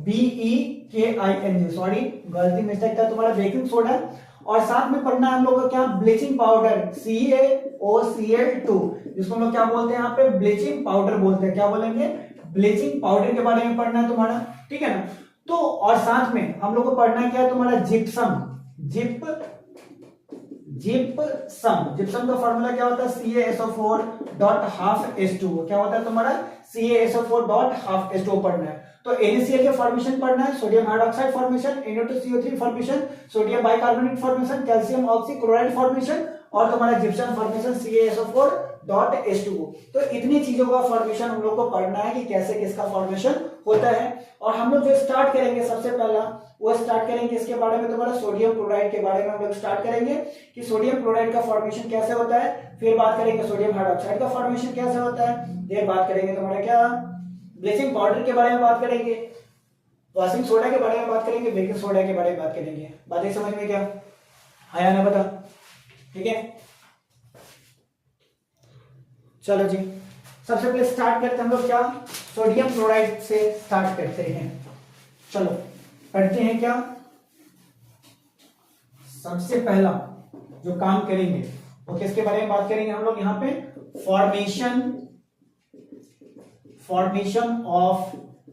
BEKING, सॉरी गलती मिस्टेक था तुम्हारा, बेकिंग सोडा। और साथ में पढ़ना है हम लोग को क्या, ब्लीचिंग पाउडर, CaOCl2, जिसको हम लोग क्या बोलते हैं यहाँ पे, ब्लीचिंग पाउडर बोलते हैं। क्या बोलेंगे, ब्लीचिंग पाउडर के बारे में पढ़ना है तुम्हारा, ठीक है ना। तो और साथ में हम लोग को पढ़ना है क्या तुम्हारा, जिप्सम, जिप्सम का फॉर्मूला क्या होता है, CaSO4.12H2O। क्या होता है तुम्हारा, CaSO4.12H2O पढ़ना है। तो NaCl के फॉर्मेशन पढ़ना है, sodium hydroxide formation, Na2CO3 formation, sodium bicarbonate formation, calcium oxychloride formation, और तुम्हारा जिप्सम फॉर्मेशन CaSO4.H2O। तो इतनी चीजों का फॉर्मेशन हम लोग को पढ़ना है कि कैसे किसका फॉर्मेशन होता है। और हम लोग जो स्टार्ट करेंगे सबसे पहला वो स्टार्ट करेंगे इसके बारे में, तुम्हारा सोडियम क्लोराइड के बारे में हम लोग स्टार्ट करेंगे कि सोडियम क्लोराइड का फॉर्मेशन कैसे होता है। फिर बात करेंगे सोडियम हाइड्रोक्साइड का फॉर्मेशन कैसे होता है। फिर बात करेंगे तुम्हारा क्या, ब्लीचिंग पाउडर के बारे में बात करेंगे, वॉशिंग सोडा के बारे में बात करेंगे, बेकिंग सोडा के बारे में बात करेंगे। बातें समझ में क्या आया ना, बता, ठीक है। चलो जी, सबसे पहले स्टार्ट करते हैं हम लोग क्या, सोडियम क्लोराइड से स्टार्ट करते हैं। चलो करते हैं क्या, सबसे पहला जो काम करेंगे वो किसके बारे में बात करेंगे हम लोग यहाँ पे, फॉर्मेशन ऑफ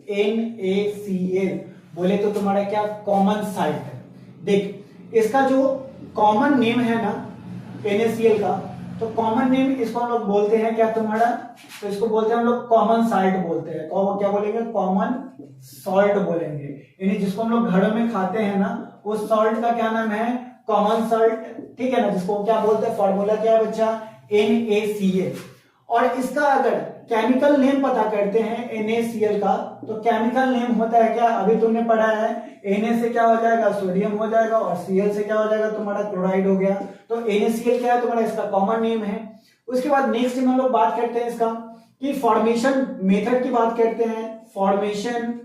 NaCl। बोले तो तुम्हारा क्या, कॉमन साइट है। देख इसका जो कॉमन नेम है ना NaCl का, तो कॉमन नेम इसको हम लोग बोलते हैं क्या तुम्हारा, तो इसको बोलते हैं हम लोग कॉमन साल्ट बोलते हैं। क्या बोलेंगे, कॉमन सॉल्ट बोलेंगे। यानी जिसको हम लोग घरों में खाते हैं ना, उस सॉल्ट का क्या नाम है, कॉमन सॉल्ट, ठीक है ना। जिसको क्या बोलते हैं, फॉर्मूला क्या है बच्चा, NaCl। और इसका अगर केमिकल नेम पता करते हैं NaCl का, तो केमिकल नेम होता है क्या, अभी तुमने पढ़ा है, Na से क्या हो जाएगा, सोडियम हो जाएगा, और Cl से क्या हो जाएगा तुम्हारा, क्लोराइड हो गया। तो NaCl क्या है तुम्हारा, इसका कॉमन नेम है। उसके बाद नेक्स्ट हम लोग बात करते हैं इसका कि फॉर्मेशन मेथड की बात करते हैं, फॉर्मेशन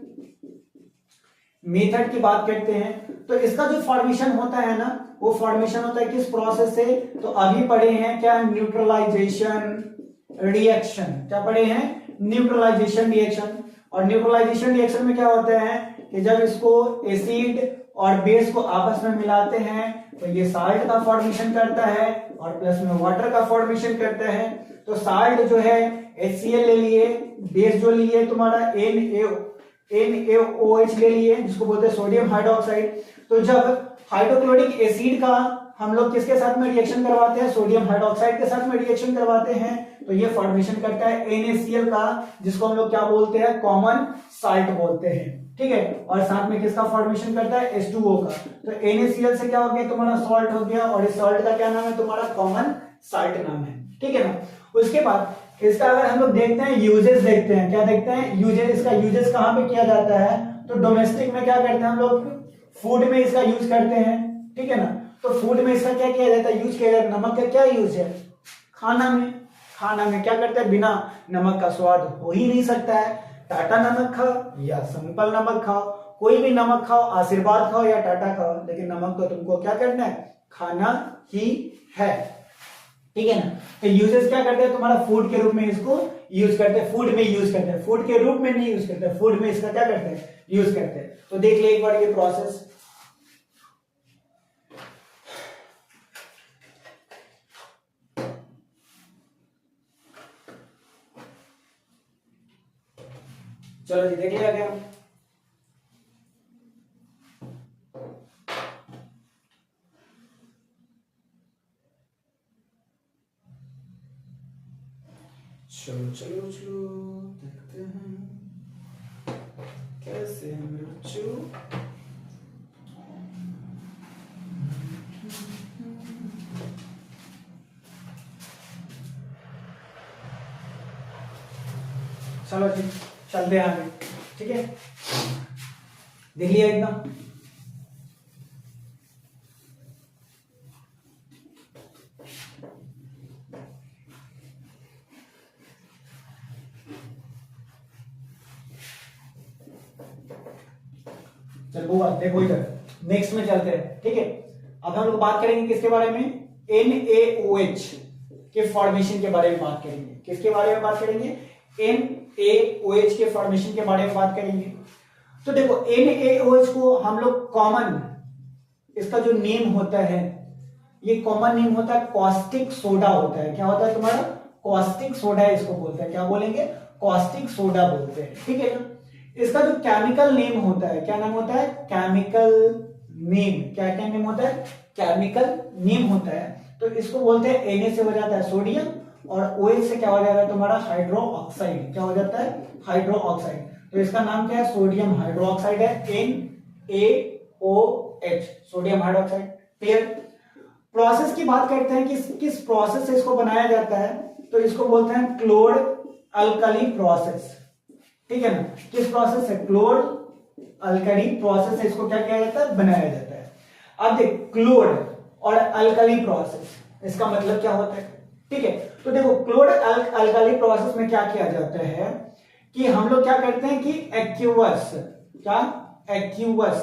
मेथड की बात करते हैं। तो इसका जो फॉर्मेशन होता है ना, वो फॉर्मेशन होता है किस प्रोसेस से, तो अभी पढ़े हैं क्या, न्यूट्रलाइजेशन रिएक्शन। क्या पढ़े हैं, न्यूट्रलाइजेशन रिएक्शन। और न्यूट्रलाइजेशन रिएक्शन में क्या होता है कि जब इसको एसिड और बेस को आपस में मिलाते हैं तो ये साल्ट का फॉर्मेशन करता है और प्लस में वाटर का फॉर्मेशन करता है। तो साल्ट जो है HCl ले लिए, बेस जो लिए तुम्हारा NaOH ले लिए, जिसको बोलते हैं सोडियम हाइड्रोक्साइड। तो जब हाइड्रोक्लोरिक एसिड का हम लोग किसके साथ में रिएक्शन करवाते हैं, सोडियम हाइड्रोक्साइड के साथ में रिएक्शन करवाते हैं, तो ये फॉर्मेशन करता है NaCl का, जिसको हम लोग क्या बोलते हैं, कॉमन साल्ट बोलते हैं, ठीक है। और साथ में किसका फॉर्मेशन करता है, H2O का। तो NaCl से क्या हो गया तुम्हारा, सॉल्ट हो गया, और इस सॉल्ट का क्या नाम है तुम्हारा, कॉमन साल्ट नाम है, ठीक है ना। उसके बाद इसका अगर हम लोग देखते हैं यूजेस, देखते हैं क्या देखते हैं, यूजेस। इसका यूजेस कहां पे किया जाता है, तो डोमेस्टिक में क्या करते हैं हम लोग, फूड में इसका यूज करते हैं, ठीक है ना। तो फूड में इसका क्या किया जाता है, यूज किया जाता है। नमक का क्या यूज है, खाना में क्या करते हैं, बिना नमक का स्वाद हो ही नहीं सकता है। टाटा नमक खाओ या सिंपल नमक खाओ, कोई भी नमक खाओ, आशीर्वाद खाओ या टाटा खाओ, लेकिन नमक तो तुमको क्या करना है, खाना ही है, ठीक है ना। तो यूजेस क्या करते हैं तुम्हारा, फूड के रूप में इसको यूज करते हैं, फूड में यूज करते हैं, फूड के रूप में नहीं यूज करते, फूड में इसका क्या करते हैं, यूज करते हैं। तो देख ले एक बार ये प्रोसेस। चलो जी देख लिया क्या, चलो चलो चलो देखते हैं कैसे हैं मेरे बच्चों। चलो जी चलते हैं आगे, ठीक है। देखिए एकदम चल बुआ देखो इधर, नेक्स्ट में चलते हैं, ठीक है। अब हम लोग बात करेंगे किसके बारे में, NaOH के फॉर्मेशन के बारे में बात करेंगे। किसके बारे में बात करेंगे, NaOH के फॉर्मेशन के बारे में बात करेंगे। तो देखो NaOH को हम लोग कॉमन, इसका जो नेम होता है, ये कॉमन नेम होता है कॉस्टिक सोडा होता है। क्या होता है तुम्हारा, कॉस्टिक सोडा इसको बोलते हैं। क्या बोलेंगे, कॉस्टिक सोडा बोलते हैं, ठीक है ना। इसका जो केमिकल नेम होता है, क्या नाम होता है, केमिकल नेम। क्या क्या नेम होता है, केमिकल नेम होता है। तो इसको बोलते हैं Na से हो जाता है सोडियम, और OH से क्या हो जाता है तुम्हारा, हाइड्रो ऑक्साइड। क्या हो जाता है, हाइड्रो ऑक्साइड। तो इसका नाम क्या है, सोडियम हाइड्रो ऑक्साइड है, NaOH, sodium hydro oxide. Clear. Process की बात करते हैं, किस प्रोसेस से इसको बनाया जाता है, तो इसको बोलते हैं क्लोर अल्कली प्रोसेस, ठीक है ना। किस प्रोसेस से, क्लोर अल्कली प्रोसेस से इसको क्या किया जाता है, बनाया जाता है। अब देख क्लोर और अल्कली प्रोसेस, इसका मतलब क्या होता है, ठीक है। तो देखो क्लोर अल्कली प्रोसेस में क्या किया जाता है कि हम लोग क्या करते हैं कि एक्यूवस, क्या, एक्यूवस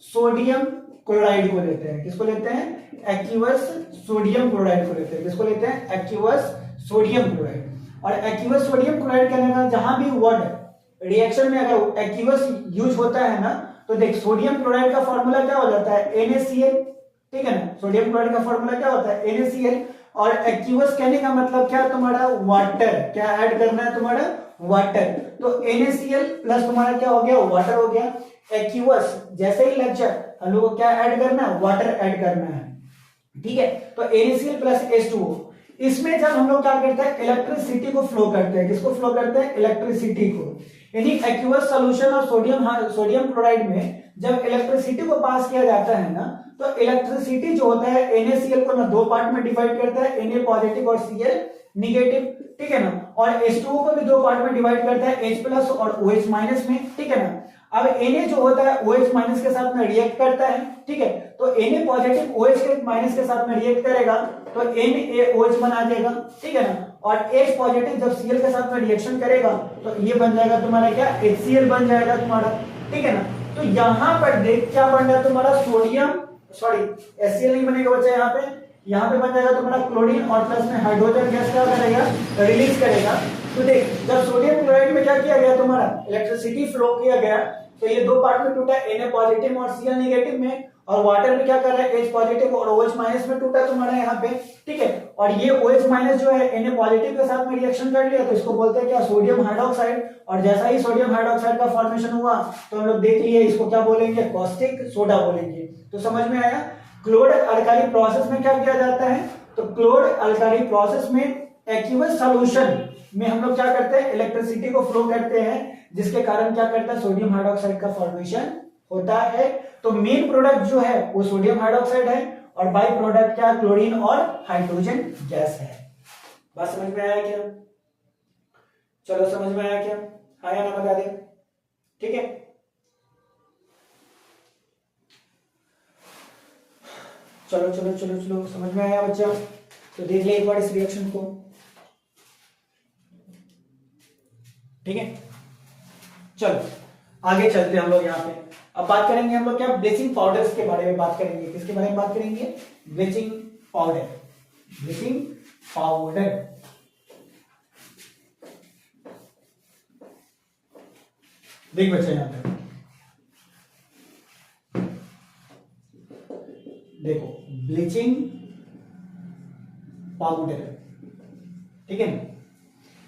सोडियम क्लोराइड को लेते हैं। किसको लेते हैं, एक्यूवस सोडियम क्लोराइड को लेते हैं। किसको लेते हैं, एक्यूवस सोडियम क्लोराइड। और एक्यूवस सोडियम क्लोराइड कहने का जहां भी वर्ड रिएक्शन में अगर एक्यूवस यूज होता है ना, तो देख सोडियम क्लोराइड का फॉर्मूला क्या हो जाता है, NaCl, ठीक है ना। सोडियम क्लोराइड का फॉर्मूला क्या होता है, NaCl। और एक्यूवस कहने का मतलब क्या, तुम्हारा वाटर। क्या ऐड करना है तुम्हारा, वाटर। तो NaCl प्लस तुम्हारा क्या हो गया, वाटर हो गया। एक्यूवस जैसे ही लग जाए हम लोग को क्या ऐड करना है, वाटर ऐड करना है, ठीक है। तो NaCl प्लस H2O, इसमें जब हम लोग क्या करते हैं, इलेक्ट्रिसिटी को फ्लो करते हैं। किसको फ्लो करते हैं, इलेक्ट्रिसिटी को। यानी एक्यूवस सॉल्यूशन और सोडियम क्लोराइड में जब इलेक्ट्रिसिटी को पास किया जाता है ना, तो इलेक्ट्रिसिटी जो होता है NaCl को ना दो पार्ट में डिवाइड करता है, Na पॉजिटिव और Cl निगेटिव, ठीक है ना। और H2O को भी दो पार्ट में डिवाइड करता है, H प्लस और OH माइनस में, ठीक है ना। अब Na जो होता है OH माइनस के साथ में रिएक्ट करता है, ठीक है। तो Na पॉजिटिव OH के माइनस के साथ में रिएक्ट करेगा तो NaOH बना देगा, ठीक है ना। और H पॉजिटिव जब Cl के साथ में रिएक्शन करेगा तो ये बन जाएगा तुम्हारा क्या, HCl बन जाएगा तुम्हारा, ठीक है ना। तो यहां पर देख क्या बन रहा है तुम्हारा, सोडियम, सॉरी HCl नहीं बनेगा बच्चा, यहाँ पे बन जाएगा तुम्हारा क्लोरीन और प्लस में हाइड्रोजन गैस क्या करेगा, रिलीज करेगा। तो देख जब सोडियम क्लोराइड में क्या किया गया, तुम्हारा इलेक्ट्रिसिटी फ्लो किया गया, तो ये दो पार्ट में टूटा, Na पॉजिटिव और Cl नेगेटिव में, और वाटर में क्या कर रहा है, H पॉजिटिव और OH माइनस में टूटा तुम्हारा यहाँ पे, ठीक है। और ये OH माइनस जो है Na पॉजिटिव के साथ में रिएक्शन कर लिया, तो इसको बोलते हैं क्या, सोडियम हाइड्रोक्साइड। और जैसा ही सोडियम हाइड्रोक्साइड का फॉर्मेशन हुआ तो हम लोग देख लिए इसको क्या बोलेंगे, कॉस्टिक सोडा बोलेंगे। तो समझ में आया। क्लोर अल्काली प्रोसेस में क्या किया जाता है, तो क्लोर अल्काली प्रोसेस में एक्यूवस सॉल्यूशन में हम लोग क्या करते हैं, इलेक्ट्रिसिटी को फ्लो करते हैं, जिसके कारण क्या करता है, सोडियम हाइड्रोक्साइड का फॉर्मेशन होता है। तो मेन प्रोडक्ट जो है वो सोडियम हाइड्रोक्साइड है, और बाई प्रोडक्ट क्या, क्लोरीन और हाइड्रोजन गैस है। बात समझ में आया क्या, चलो समझ में आया क्या, हाँ या ना बता दे, ठीक है। चलो चलो चलो चलो समझ में आया बच्चा, तो देख ले एक बार इस रिएक्शन को, ठीक है। चलो आगे चलते हैं हम लोग यहाँ पे। अब बात करेंगे हम लोग क्या, ब्लीचिंग पाउडर्स के बारे में बात करेंगे। किसके बारे में बात करेंगे, ब्लीचिंग पाउडर। ब्लीचिंग पाउडर, देख बच्चे यहाँ पे देखो, ब्लीचिंग पाउडर, ठीक है ना।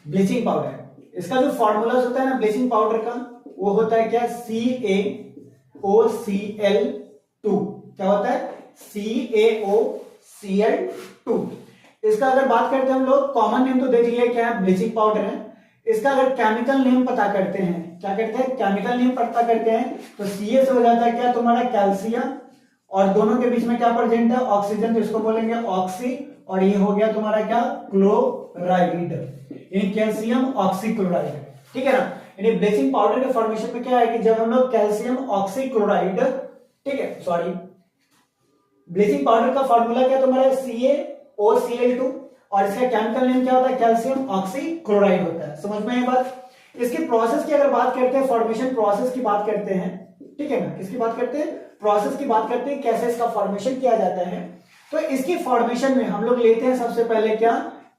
ब्लीचिंग पाउडर, इसका जो फॉर्मूला होता है ना ब्लीचिंग पाउडर का, वो होता है क्या, CaOCl2। क्या होता है, CaOCl2। इसका अगर बात करते हैं हम लोग, कॉमन नेम तो देख लिया क्या है, ब्लीचिंग पाउडर है। इसका अगर केमिकल नेम पता करते हैं, क्या करते हैं, केमिकल नेम पता करते हैं, तो Ca से हो जाता है क्या तुम्हारा कैल्शियम, और दोनों के बीच में क्या प्रेजेंट है, ऑक्सीजन, तो इसको बोलेंगे ऑक्सी, और ये हो गया तुम्हारा क्या, क्लोराइड, यानी कैल्शियम ऑक्सीक्लोराइड, ठीक है ना। यानी ब्लीचिंग पाउडर के फॉर्मेशन में क्या है कि जब हम लोग कैल्शियम ऑक्सीक्लोराइड, ठीक है, सॉरी, ब्लीचिंग पाउडर का फॉर्मूला क्या तुम्हारा CaOCl2, और इसका केमिकल नेम क्या होता है, कैल्शियम ऑक्सीक्लोराइड होता है। समझ में ये बात। इसकी प्रोसेस की अगर बात करते हैं, फॉर्मेशन प्रोसेस की बात करते हैं, ठीक है ना, किसकी बात करते हैं, प्रोसेस की बात करते हैं, कैसे इसका फॉर्मेशन किया जाता है। तो इसकी फॉर्मेशन में हम लोग लेते हैं सबसे पहले क्या,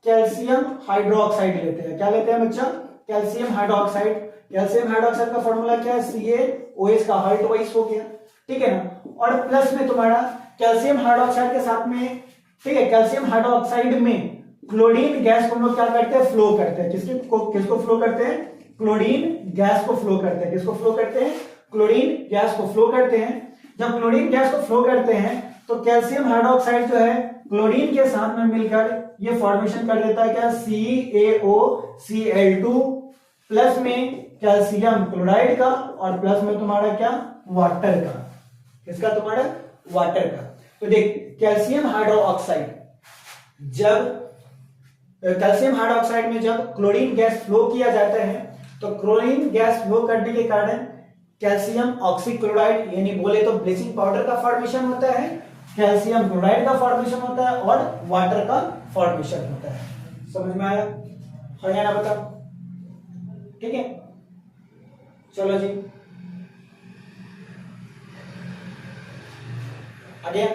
कैल्शियम हाइड्रोक्साइड लेते हैं। क्या लेते हैं बच्चा, कैल्शियम हाइड्रोक्साइड। कैल्शियम हाइड्रोक्साइड का फॉर्मूला क्या है, CaOH का हाइट वाइज हो गया, ठीक है ना, और प्लस में तुम्हारा कैल्शियम हाइड्रोक्साइड के साथ में, ठीक है, कैल्शियम हाइड्रोक्साइड में क्लोरीन गैस को हम लोग क्या करते हैं, फ्लो करते हैं। किसको फ्लो करते हैं, क्लोरीन गैस को फ्लो करते हैं। किसको फ्लो करते हैं, क्लोरीन गैस को फ्लो करते हैं। जब क्लोरीन गैस को फ्लो करते हैं तो कैल्शियम हाइड्रोक्साइड जो है क्लोरीन के साथ में मिलकर ये फॉर्मेशन कर देता है क्या, CaOCl2 प्लस में कैल्शियम क्लोराइड का, और प्लस में तुम्हारा क्या, वाटर का। किसका, तुम्हारा वाटर का। तो देख, कैल्शियम हाइड्रोक्साइड, जब कैल्शियम हाइड्रोक्साइड में जब क्लोरीन गैस फ्लो किया जाता है, तो क्लोरीन गैस फ्लो करने के कारण कैल्शियम ऑक्सीक्लोराइड, यानी बोले तो ब्लीचिंग पाउडर का फॉर्मेशन होता है, कैल्शियम क्लोराइड का फॉर्मेशन होता है, और वाटर का फॉर्मेशन होता है। समझ में आया, हरियाणा बताओ, ठीक है, चलो जी आगे।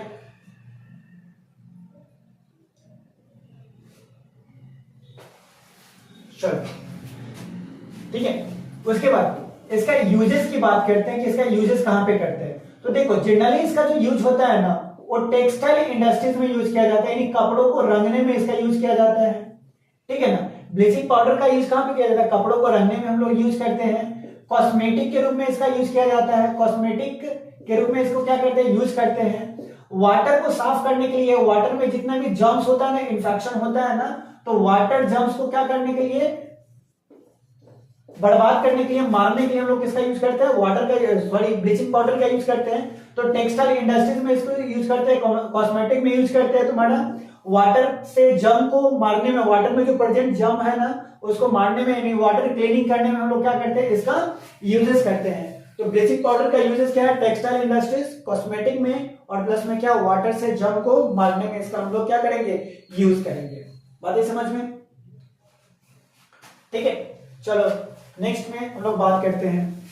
चलो ठीक है, उसके बाद इसका यूजेस की बात करते हैं कि इसका यूजेस कहां पे करते हैं। तो देखो, जनरली इसका जो यूज होता है ना, वो टेक्सटाइल इंडस्ट्रीज में यूज किया जाता है, यानी कपड़ों को रंगने में इसका यूज किया जाता है, ठीक है ना। ब्लीचिंग पाउडर का यूज कहां पे किया जाता है, कपड़ों को रंगने में हम लोग यूज करते हैं। कॉस्मेटिक के रूप में इसका यूज किया जाता है, कॉस्मेटिक के रूप में इसको क्या करते हैं, यूज करते हैं। वाटर को साफ करने के लिए, वाटर में जितना भी जर्म्स होता है ना, इन्फेक्शन होता है ना, तो वाटर जर्म्स को क्या करने के लिए, बर्बाद करने के लिए, मारने के लिए हम लोग किसका यूज करते हैं, वाटर का, सॉरी, ब्लीचिंग पाउडर का यूज करते हैं। तो टेक्सटाइल इंडस्ट्रीज में इसको यूज करते हैं, कॉस्मेटिक में यूज करते हैं तुम्हारा वाटर से जर्म को मारने में, वाटर में जो प्रेजेंट जर्म है ना उसको मारने में, यानी वाटर क्लीनिंग करने में हम लोग क्या करते हैं, इसका यूजेस करते हैं। तो ब्लीचिंग पाउडर का यूजेस क्या है, टेक्सटाइल इंडस्ट्रीज, कॉस्मेटिक में, और प्लस में क्या, वाटर से जर्म को मारने में इसका हम लोग क्या करेंगे, यूज करेंगे। बात है समझ में, ठीक है। चलो नेक्स्ट में हम लोग बात करते हैं,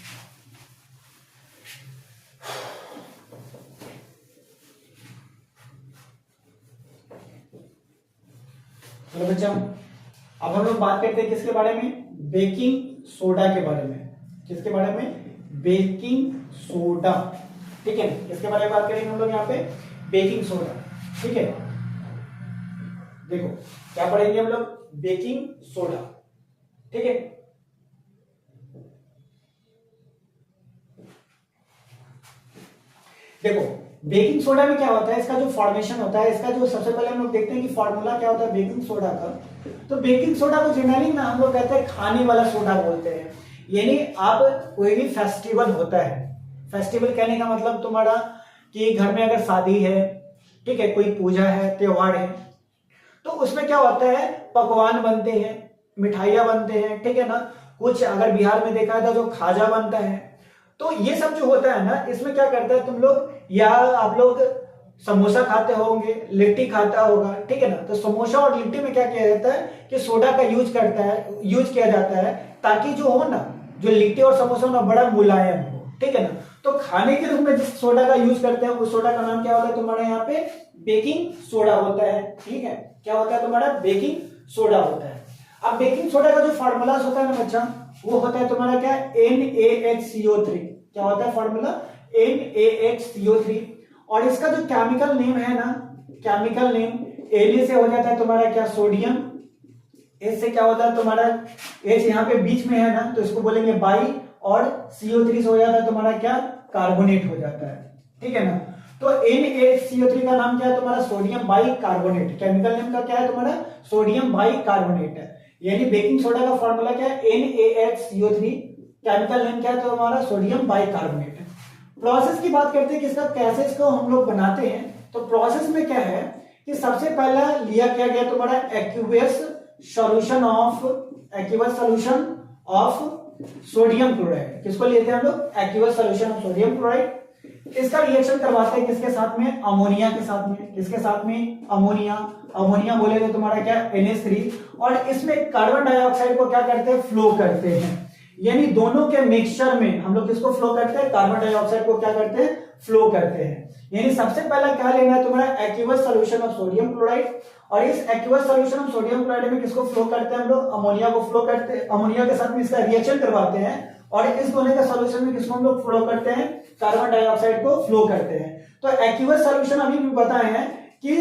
चलो बच्चा, अब हम लोग बात करते हैं किसके बारे में, बेकिंग सोडा के बारे में। किसके बारे में, बेकिंग सोडा, ठीक है, किसके बारे में बात करेंगे हम लोग यहाँ पे, बेकिंग सोडा, ठीक है। देखो क्या पढ़ेंगे हम लोग, बेकिंग सोडा, ठीक है। देखो बेकिंग सोडा में क्या होता है, इसका जो फॉर्मेशन होता है, इसका जो सबसे पहले हम लोग देखते हैं कि फॉर्मूला क्या होता है बेकिंग सोडा का। तो बेकिंग सोडा को जनरली ना हम लोग कहते हैं खाने वाला सोडा बोलते हैं। यानी आप कोई भी फेस्टिवल होता है, फेस्टिवल कहने का मतलब तुम्हारा कि घर में अगर शादी है, ठीक है, कोई पूजा है, त्योहार है, तो उसमें क्या होता है, पकवान बनते हैं, मिठाइयां बनते हैं, ठीक है ना। कुछ अगर बिहार में देखा था जो खाजा बनता है, तो ये सब जो होता है ना, इसमें क्या करता है तुम लोग, या आप लोग समोसा खाते होंगे, लिट्टी खाता होगा, ठीक है ना। तो समोसा और लिट्टी में क्या किया जाता है कि सोडा का यूज किया जाता है, ताकि जो हो ना, जो लिट्टी और समोसा ना बड़ा मुलायम हो, ठीक है ना। तो खाने के रूप में जिस सोडा का यूज करते हैं, उस सोडा का नाम क्या होता है तुम्हारे यहाँ पे, बेकिंग सोडा होता है, ठीक है। क्या होता है तुम्हारा, बेकिंग सोडा होता है। अब बेकिंग सोडा का जो फॉर्मूला होता है ना बच्चा, वो होता है तुम्हारा क्या, NaHCO3। क्या होता है फॉर्मूला, NaHCO3। और इसका जो केमिकल नेम है ना, केमिकल नेम Na से हो जाता है तुम्हारा क्या, सोडियम। एच से क्या होता है तुम्हारा, एच यहाँ पे बीच में है ना, तो इसको बोलेंगे बाई, और CO3 से हो जाता है तुम्हारा क्या, कार्बोनेट हो जाता है, ठीक है ना। तो NaHCO3 का नाम क्या है तुम्हारा? Sodium bicarbonate. केमिकल नेम का क्या है तुम्हारा? सोडियम बाइकार्बोनेट है। यानी बेकिंग सोडा का फॉर्मूला क्या है? NaHCO3। केमिकल नेम क्या है तुम्हारा? Sodium bicarbonate. प्रोसेस की बात करते हैं कि इसका कैसे इसको हम लोग बनाते हैं। तो प्रोसेस में क्या है कि सबसे पहला लिया क्या गया तुम्हारा aqueous solution of sodium chloride. किसको लेते हैं हम लोग? Aqueous solution of sodium chloride. इसका रिएक्शन करवाते हैं किसके साथ में? अमोनिया के साथ में। किसके साथ में? अमोनिया। अमोनिया बोले तो तुम्हारा क्या? NH3। और इसमें कार्बन डाइऑक्साइड को क्या करते हैं? फ्लो करते हैं। यानी दोनों के मिक्सचर में हम लोग किसको फ्लो करते हैं? कार्बन डाइऑक्साइड को क्या करते हैं? फ्लो करते हैं। यानी सबसे पहला क्या लेना है तुम्हारा? Aqueous solution of sodium chloride. और इस aqueous solution of sodium chloride में किसको फ्लो करते हैं हम लोग? अमोनिया को फ्लो करते हैं। अमोनिया के साथ में इसका रिएक्शन करवाते हैं और इस दोनों के सॉल्यूशन में किसको हम लोग फ्लो करते हैं? कार्बन डाइऑक्साइड को फ्लो करते हैं। तो एक्वियस सॉल्यूशन अभी भी बताए हैं कि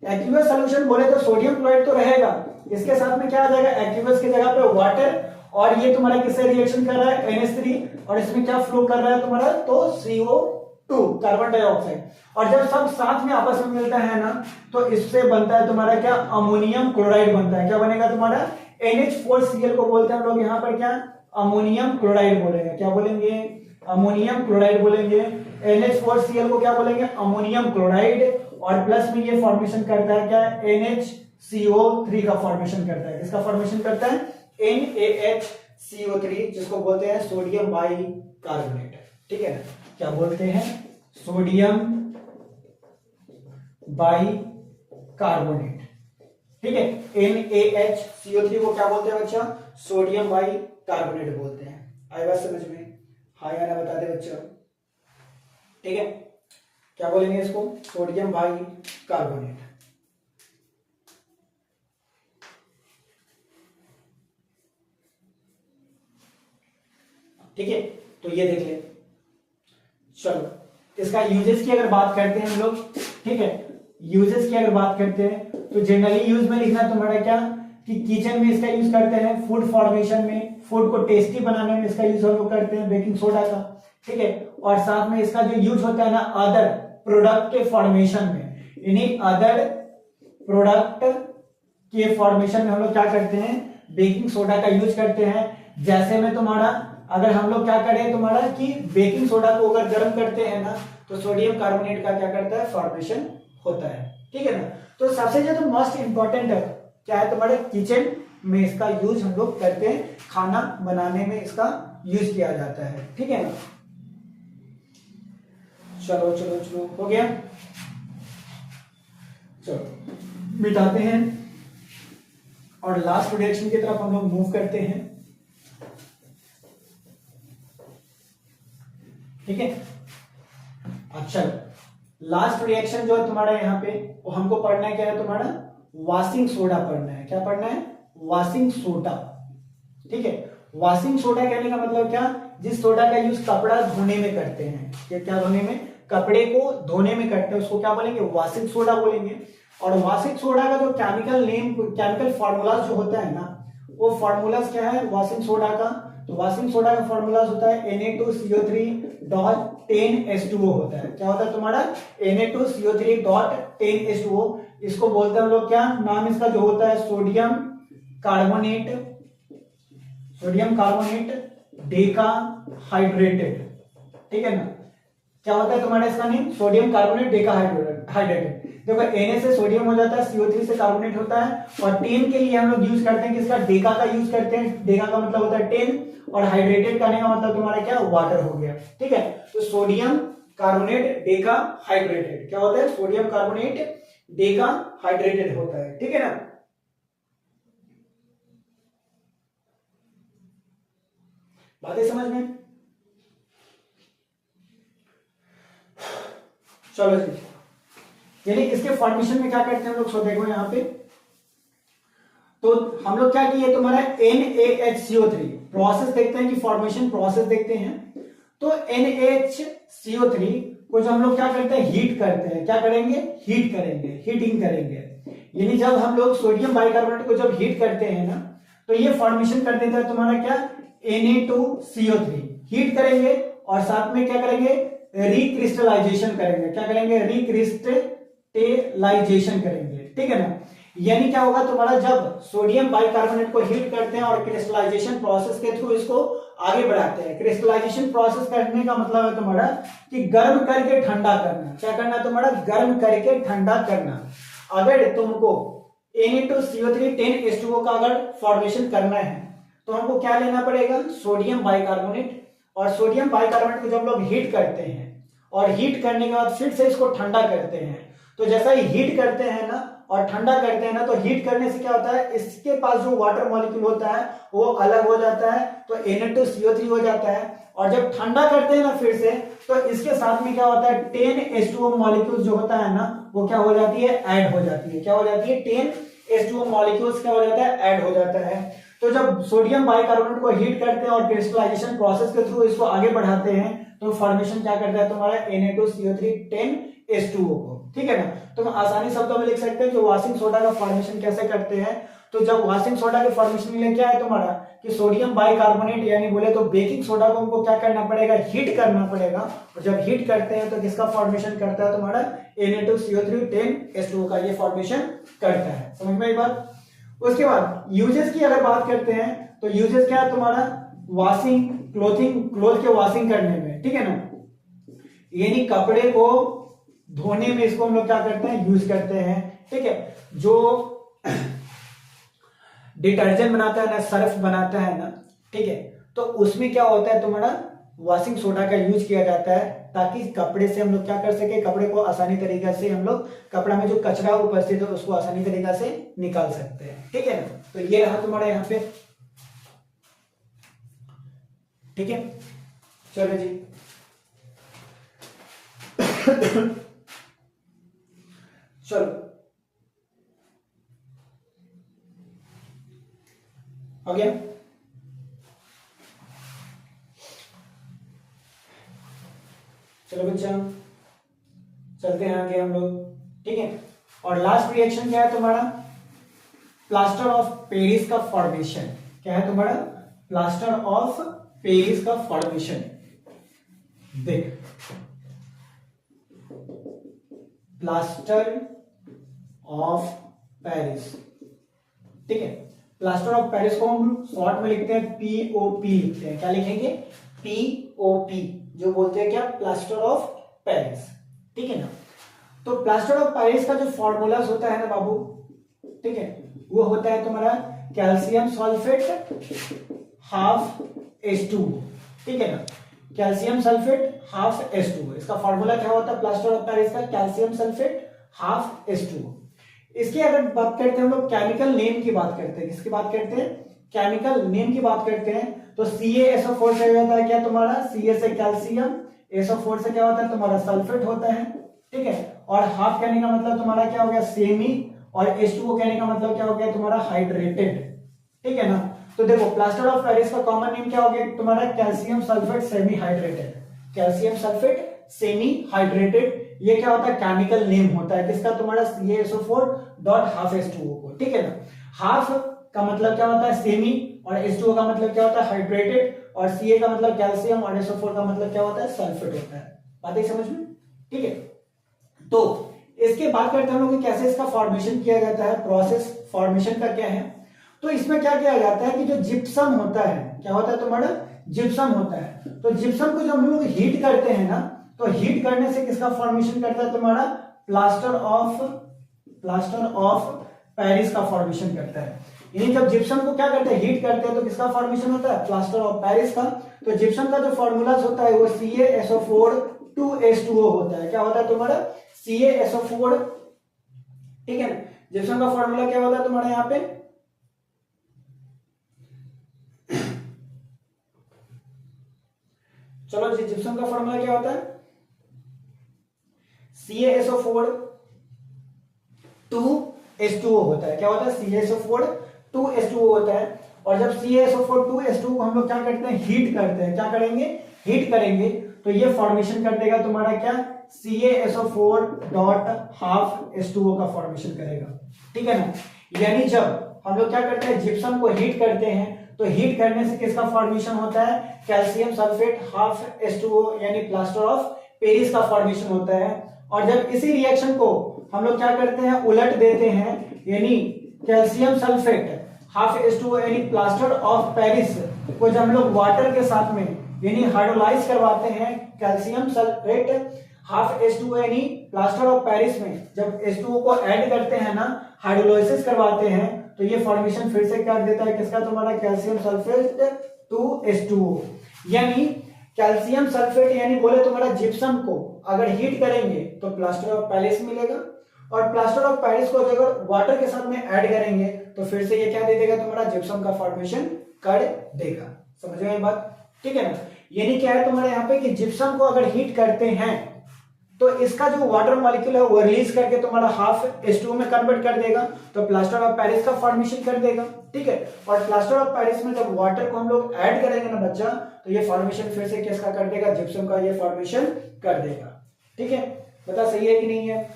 एक्वियस सॉल्यूशन बोले तो सोडियम क्लोराइड तो रहेगा, इसके साथ में क्या आ जाएगा? एक्वियस की जगह पे वाटर। और ये तुम्हारा किससे रिएक्शन कर रहा है? NH3। और इसमें क्या फ्लो कर रहा है तुम्हारा? तो CO2 कार्बन डाइऑक्साइड। और जब सब साथ में आपस में मिलता है ना तो इससे बनता है तुम्हारा क्या? अमोनियम क्लोराइड बनता है। क्या बनेगा तुम्हारा? NH4Cl को बोलते हैं हम लोग यहाँ पर क्या? अमोनियम क्लोराइड बोलेंगे। क्या बोलेंगे? अमोनियम क्लोराइड बोलेंगे। NH4Cl को क्या बोलेंगे? Ammonium chloride. और प्लस में ये फॉर्मेशन करता है क्या? NHCO3 का फॉर्मेशन करता है। किसका फॉर्मेशन करता है? NaHCO3, जिसको बोलते हैं सोडियम बाइकार्बोनेट। ठीक है ना? क्या बोलते हैं? Sodium bicarbonate. ठीक है। NaHCO3 को क्या बोलते हैं बच्चा? सोडियम बाइकार्बोनेट बोलते हैं। आई बात समझ में? हाँ या ना बता दे बच्चा। ठीक है, क्या बोलेंगे इसको? Sodium bicarbonate. ठीक है, तो ये देख ले। चलो, इसका यूजेस की अगर बात करते हैं हम लोग, ठीक है, यूजेस की अगर बात करते हैं तो जनरली यूज में लिखना तुम्हारा क्या कि किचन में इसका यूज करते हैं, फूड फॉर्मेशन में, फूड को टेस्टी बनाने में इसका यूज हम लोग करते हैं, बेकिंग सोडा का। ठीक है, और साथ में इसका जो यूज होता है ना अदर प्रोडक्ट के फॉर्मेशन में, यानी अदर प्रोडक्ट के फॉर्मेशन में हम लोग क्या करते हैं? बेकिंग सोडा का यूज करते हैं। जैसे में तुम्हारा अगर हम लोग क्या करें तुम्हारा कि बेकिंग सोडा को अगर गर्म करते हैं ना तो सोडियम कार्बोनेट का क्या करता है? फॉर्मेशन होता है। ठीक है ना? तो सबसे जो मोस्ट इंपॉर्टेंट है क्या है तुम्हारे? किचन में इसका यूज हम लोग करते हैं, खाना बनाने में इसका यूज किया जाता है। ठीक है ना? चलो चलो चलो, हो गया। चलो मिटाते हैं और लास्ट रिएक्शन की तरफ हम लोग मूव करते हैं। ठीक है, अच्छा, लास्ट रिएक्शन जो है तुम्हारा यहाँ पे वो हमको पढ़ना है क्या है तुम्हारा? वॉशिंग सोडा पढ़ना है। क्या पढ़ना है? Washing soda. ठीक है, वॉशिंग सोडा कहने का मतलब क्या? जिस सोडा का यूज कपड़ा धोने में करते हैं, क्या धोने में? कपड़े को धोने में करते हैं, उसको क्या बोलेंगे? वॉशिंग सोडा बोलेंगे। और वॉशिंग सोडा का जो केमिकल नेम, केमिकल फॉर्मूलाज जो होता है ना, वो फॉर्मूलाज क्या है वॉशिंग सोडा का? तो वॉशिंग सोडा का फॉर्मूलाज होता है Na2CO3.10H2O होता है। क्या होता है तुम्हारा? Na2CO3.10H2O। इसको बोलते हैं हम लोग क्या? नाम इसका जो होता है sodium carbonate, sodium carbonate Deka hydrated. ठीक है ना? क्या होता है तुम्हारा इसका name? Sodium carbonate Deka hydrated. देखो Na से सोडियम हो जाता है, CO3 से कार्बोनेट होता है, और 10 के लिए हम लोग यूज करते हैं किसका? डेका का यूज करते हैं। डेका का मतलब होता है 10, और हाइड्रेटेड करने का मतलब तुम्हारा क्या? वाटर हो गया। ठीक है, तो सोडियम कार्बोनेट डेका हाइड्रेटेड क्या होता है? सोडियम कार्बोनेट डेका हाइड्रेटेड होता है। ठीक है ना? बातें समझ में? चलो जी, यानी इसके फॉर्मेशन में क्या करते हैं हम लोग? सो देखो यहाँ पे, तो हम लोग क्या किए तुम्हारा NaHCO3 प्रोसेस देखते हैं कि फॉर्मेशन प्रोसेस देखते हैं। तो NaHCO3 को जो हम लोग क्या करते हैं? हीट करते हैं। क्या करेंगे? हीट करेंगे, हीटिंग करेंगे। यानी जब हम लोग सोडियम बाइकार्बोनेट को जब हीट करते हैं ना तो ये फॉर्मेशन कर देता है तुम्हारा क्या? Na2CO3। हीट करेंगे और साथ में क्या करेंगे? रिक्रिस्टलाइजेशन करेंगे। क्या करेंगे? रिक्रिस्टलाइजेशन करेंगे, ठीक है ना। यानी क्या होगा तुम्हारा, जब सोडियम बाइकार्बोनेट को हीट करते हैं और क्रिस्टलाइजेशन प्रोसेस के थ्रू इसको आगे बढ़ाते हैं। क्रिस्टलाइजेशन प्रोसेस करने का मतलब है तुम्हारा कि गर्म करके ठंडा करना। क्या करना तुम्हारा? गर्म करके ठंडा करना। अगर तुमको Na2CO3 10H2O का अगर फॉर्मेशन करना है तो हमको क्या लेना पड़ेगा? Sodium bicarbonate. और सोडियम बाइकार्बोनेट को जब लोग हीट करते हैं और हीट करने के बाद फिर से इसको ठंडा करते हैं, तो जैसा ही हीट करते हैं ना और ठंडा करते हैं ना, तो हीट करने से क्या होता है, इसके पास जो वाटर मॉलिक्यूल होता है वो अलग हो जाता है, तो Na2CO3 हो जाता है। और जब ठंडा करते हैं ना फिर से, तो इसके साथ में क्या होता है, 10H2O मॉलिक्यूल जो होता है ना, वो क्या हो जाती है? ऐड हो जाती है। क्या हो जाती है? 10H2O मॉलिक्यूल्स क्या हो जाता है? ऐड हो जाता है। तो जब सोडियम बाइकार्बोनेट को हीट करते हैं और क्रिस्टलाइजेशन प्रोसेस के थ्रू इसको आगे बढ़ाते हैं, तो फॉर्मेशन क्या करता है तुम्हारा? Na2CO3 10H2O को, ठीक है ना। तो हम आसानी शब्दों में लिख सकते हैं कि वॉशिंग सोडा का फॉर्मेशन कैसे करते हैं। तो जब वॉशिंग सोडा के फॉर्मेशन के लिए क्या है तुम्हारा कि सोडियम बाइकार्बोनेट यानी बोले तो बेकिंग सोडा को हमको क्या करना पड़ेगा? हीट करना पड़ेगा। और जब हीट करते हैं तो किसका फॉर्मेशन करता है तुम्हारा? Na2CO3 10H2O का ये फॉर्मेशन करता है। समझ में आई बात? उसके बाद यूजेस की अगर बात करते हैं तो यूजेस क्या है तुम्हारा? वॉशिंग, क्लोथ के वॉशिंग करने में, ठीक है ना। यानी कपड़े को धोने में इसको हम लोग क्या करते हैं? यूज करते हैं, ठीक है। जो डिटर्जेंट बनाता है ना, सर्फ बनाता है ना, ठीक है, तो उसमें क्या होता है तुम्हारा? वॉशिंग सोडा का यूज किया जाता है, ताकि कपड़े से हम लोग क्या कर सके? कपड़े को आसानी तरीके से हम लोग, कपड़ा में जो कचरा उपस्थित है उसको आसानी तरीके से निकाल सकते हैं, ठीक है ना। तो ये रहा तुम्हारा यहाँ पे, ठीक है। चलो जी चलो हो गया। चलो बच्चा चलते हैं आगे हम लोग, ठीक है। और लास्ट रिएक्शन क्या है तुम्हारा? प्लास्टर ऑफ पेरिस का फॉर्मेशन। क्या है तुम्हारा? प्लास्टर ऑफ पेरिस का फॉर्मेशन। देख, प्लास्टर ऑफ पेरिस, ठीक है। प्लास्टर ऑफ पेरिस को हम शॉर्ट में लिखते हैं POP लिखते हैं। क्या लिखेंगे? POP, जो बोलते हैं क्या? प्लास्टर ऑफ पेरिस, ठीक है ना। तो प्लास्टर ऑफ पेरिस का जो फॉर्मूलाज होता है ना बाबू, ठीक है, वो होता है तुम्हारा कैल्शियम सल्फेट हाफ H2O, ठीक है ना। कैल्शियम सल्फेट हाफ H2O, इसका फॉर्मूला क्या होता है प्लास्टर ऑफ पेरिस का? Calcium sulphate half H2O। इसकी अगर बात करते हैं हम लोग, केमिकल नेम की बात करते हैं। किसकी बात करते हैं? केमिकल नेम की बात करते हैं। तो CaSO4 से होता है क्या तुम्हारा? Ca से कैल्शियम, SO4 से क्या होता है तुम्हारा? सल्फेट होता है, ठीक है। और हाफ कहने का मतलब तुम्हारा क्या हो गया? सेमी। और H2O कहने का मतलब क्या हो गया तुम्हारा? हाइड्रेटेड, ठीक है ना। तो देखो, प्लास्टर ऑफ पेरिस का कॉमन नेम क्या हो गया तुम्हारा? Calcium sulphate semi hydrated. Calcium sulphate semi hydrated, ये क्या होता है? केमिकल नेम होता है किसका? तुम्हारा CaSO4 डॉट हाफ H2O को, ठीक है ना। हाफ का मतलब क्या होता है? सेमी, और H2O का मतलब क्या होता है? हाइड्रेटेड, और Ca का मतलब कैल्शियम, और SO4 का मतलब क्या होता है? सल्फेट होता है। बात है समझ में, ठीक है। तो इसके बात करते हैं हम लोग कैसे इसका फॉर्मेशन किया जाता है। प्रोसेस फॉर्मेशन का क्या है? तो इसमें क्या किया जाता है कि जो जिप्सम होता है, क्या होता है तुम्हारा? जिप्सम होता है। तो जिप्सम को जब हम लोग हीट करते हैं ना, तो हीट करने से किसका फॉर्मेशन करता है तुम्हारा? प्लास्टर ऑफ पेरिस का फॉर्मेशन करता है। यानी जब जिप्सम को क्या करते हैं? हीट करते हैं, तो किसका फॉर्मेशन होता है? प्लास्टर ऑफ पेरिस का। तो जिप्सम का जो फॉर्मूला होता है वो CaSO4 2H2O होता है। क्या होता है तुम्हारा? CaSO4, ठीक है ना। जिप्सम का फॉर्मूला क्या होता है तुम्हारा यहाँ पे? चलो जी, जिप्सम का फॉर्मूला क्या होता है? CaSO4 2H2O होता है। क्या होता है? CaSO4 2H2O होता है। और जब CaSO4 2H2O को हम लोग क्या करते हैं? हीट करते हैं। क्या करेंगे? हीट करेंगे, तो ये फॉर्मेशन कर देगा तुम्हारा क्या? CaSO4 डॉट हाफ H2O का फॉर्मेशन करेगा, ठीक है ना। यानी जब हम लोग क्या करते हैं? जिप्सम को हीट करते हैं, तो हीट करने से किसका फॉर्मेशन होता है? कैल्शियम सल्फेट हाफ H2O, यानी प्लास्टर ऑफ पेरिस का फॉर्मेशन होता है। और जब इसी रिएक्शन को हम लोग क्या करते हैं, उलट देते हैं, यानी कैल्शियम सल्फेट H2O यानी प्लास्टर ऑफ पेरिस को जब हम लोग वाटर के साथ में यानी हाइड्रोलाइज करवाते हैं, कैल्शियम सल्फेट H2O यानी प्लास्टर ऑफ पेरिस में जब H2O को ऐड करते हैं ना, हाइड्रोलाइसिस करवाते हैं, तो ये फॉर्मेशन फिर से कर देता है किसका, तुम्हारा कैल्शियम सल्फेट टू H2O। यानी कैल्शियम सल्फेट यानी बोले तुम्हारा जिप्सम को अगर हीट करेंगे तो प्लास्टर ऑफ पेरिस मिलेगा, और प्लास्टर ऑफ पेरिस को अगर वाटर के साथ में ऐड करेंगे तो फिर से ये क्या दे देगा, तुम्हारा जिप्सम का फॉर्मेशन कर देगा। समझ में बात, ठीक है ना। यानी क्या है तुम्हारे यहाँ पे कि जिप्सम को अगर हीट करते हैं तो इसका जो वाटर मॉलिक्यूल है वो रिलीज करके तुम्हारा H2O में कन्वर्ट कर देगा, तो प्लास्टर ऑफ पेरिस का फॉर्मेशन कर देगा, ठीक है। और प्लास्टर ऑफ पेरिस में जब वाटर को हम लोग ऐड करेंगे ना बच्चा, तो ये फॉर्मेशन फिर से किसका कर देगा, जिप्सम का ये फॉर्मेशन कर देगा, ठीक है। बता सही है कि नहीं है,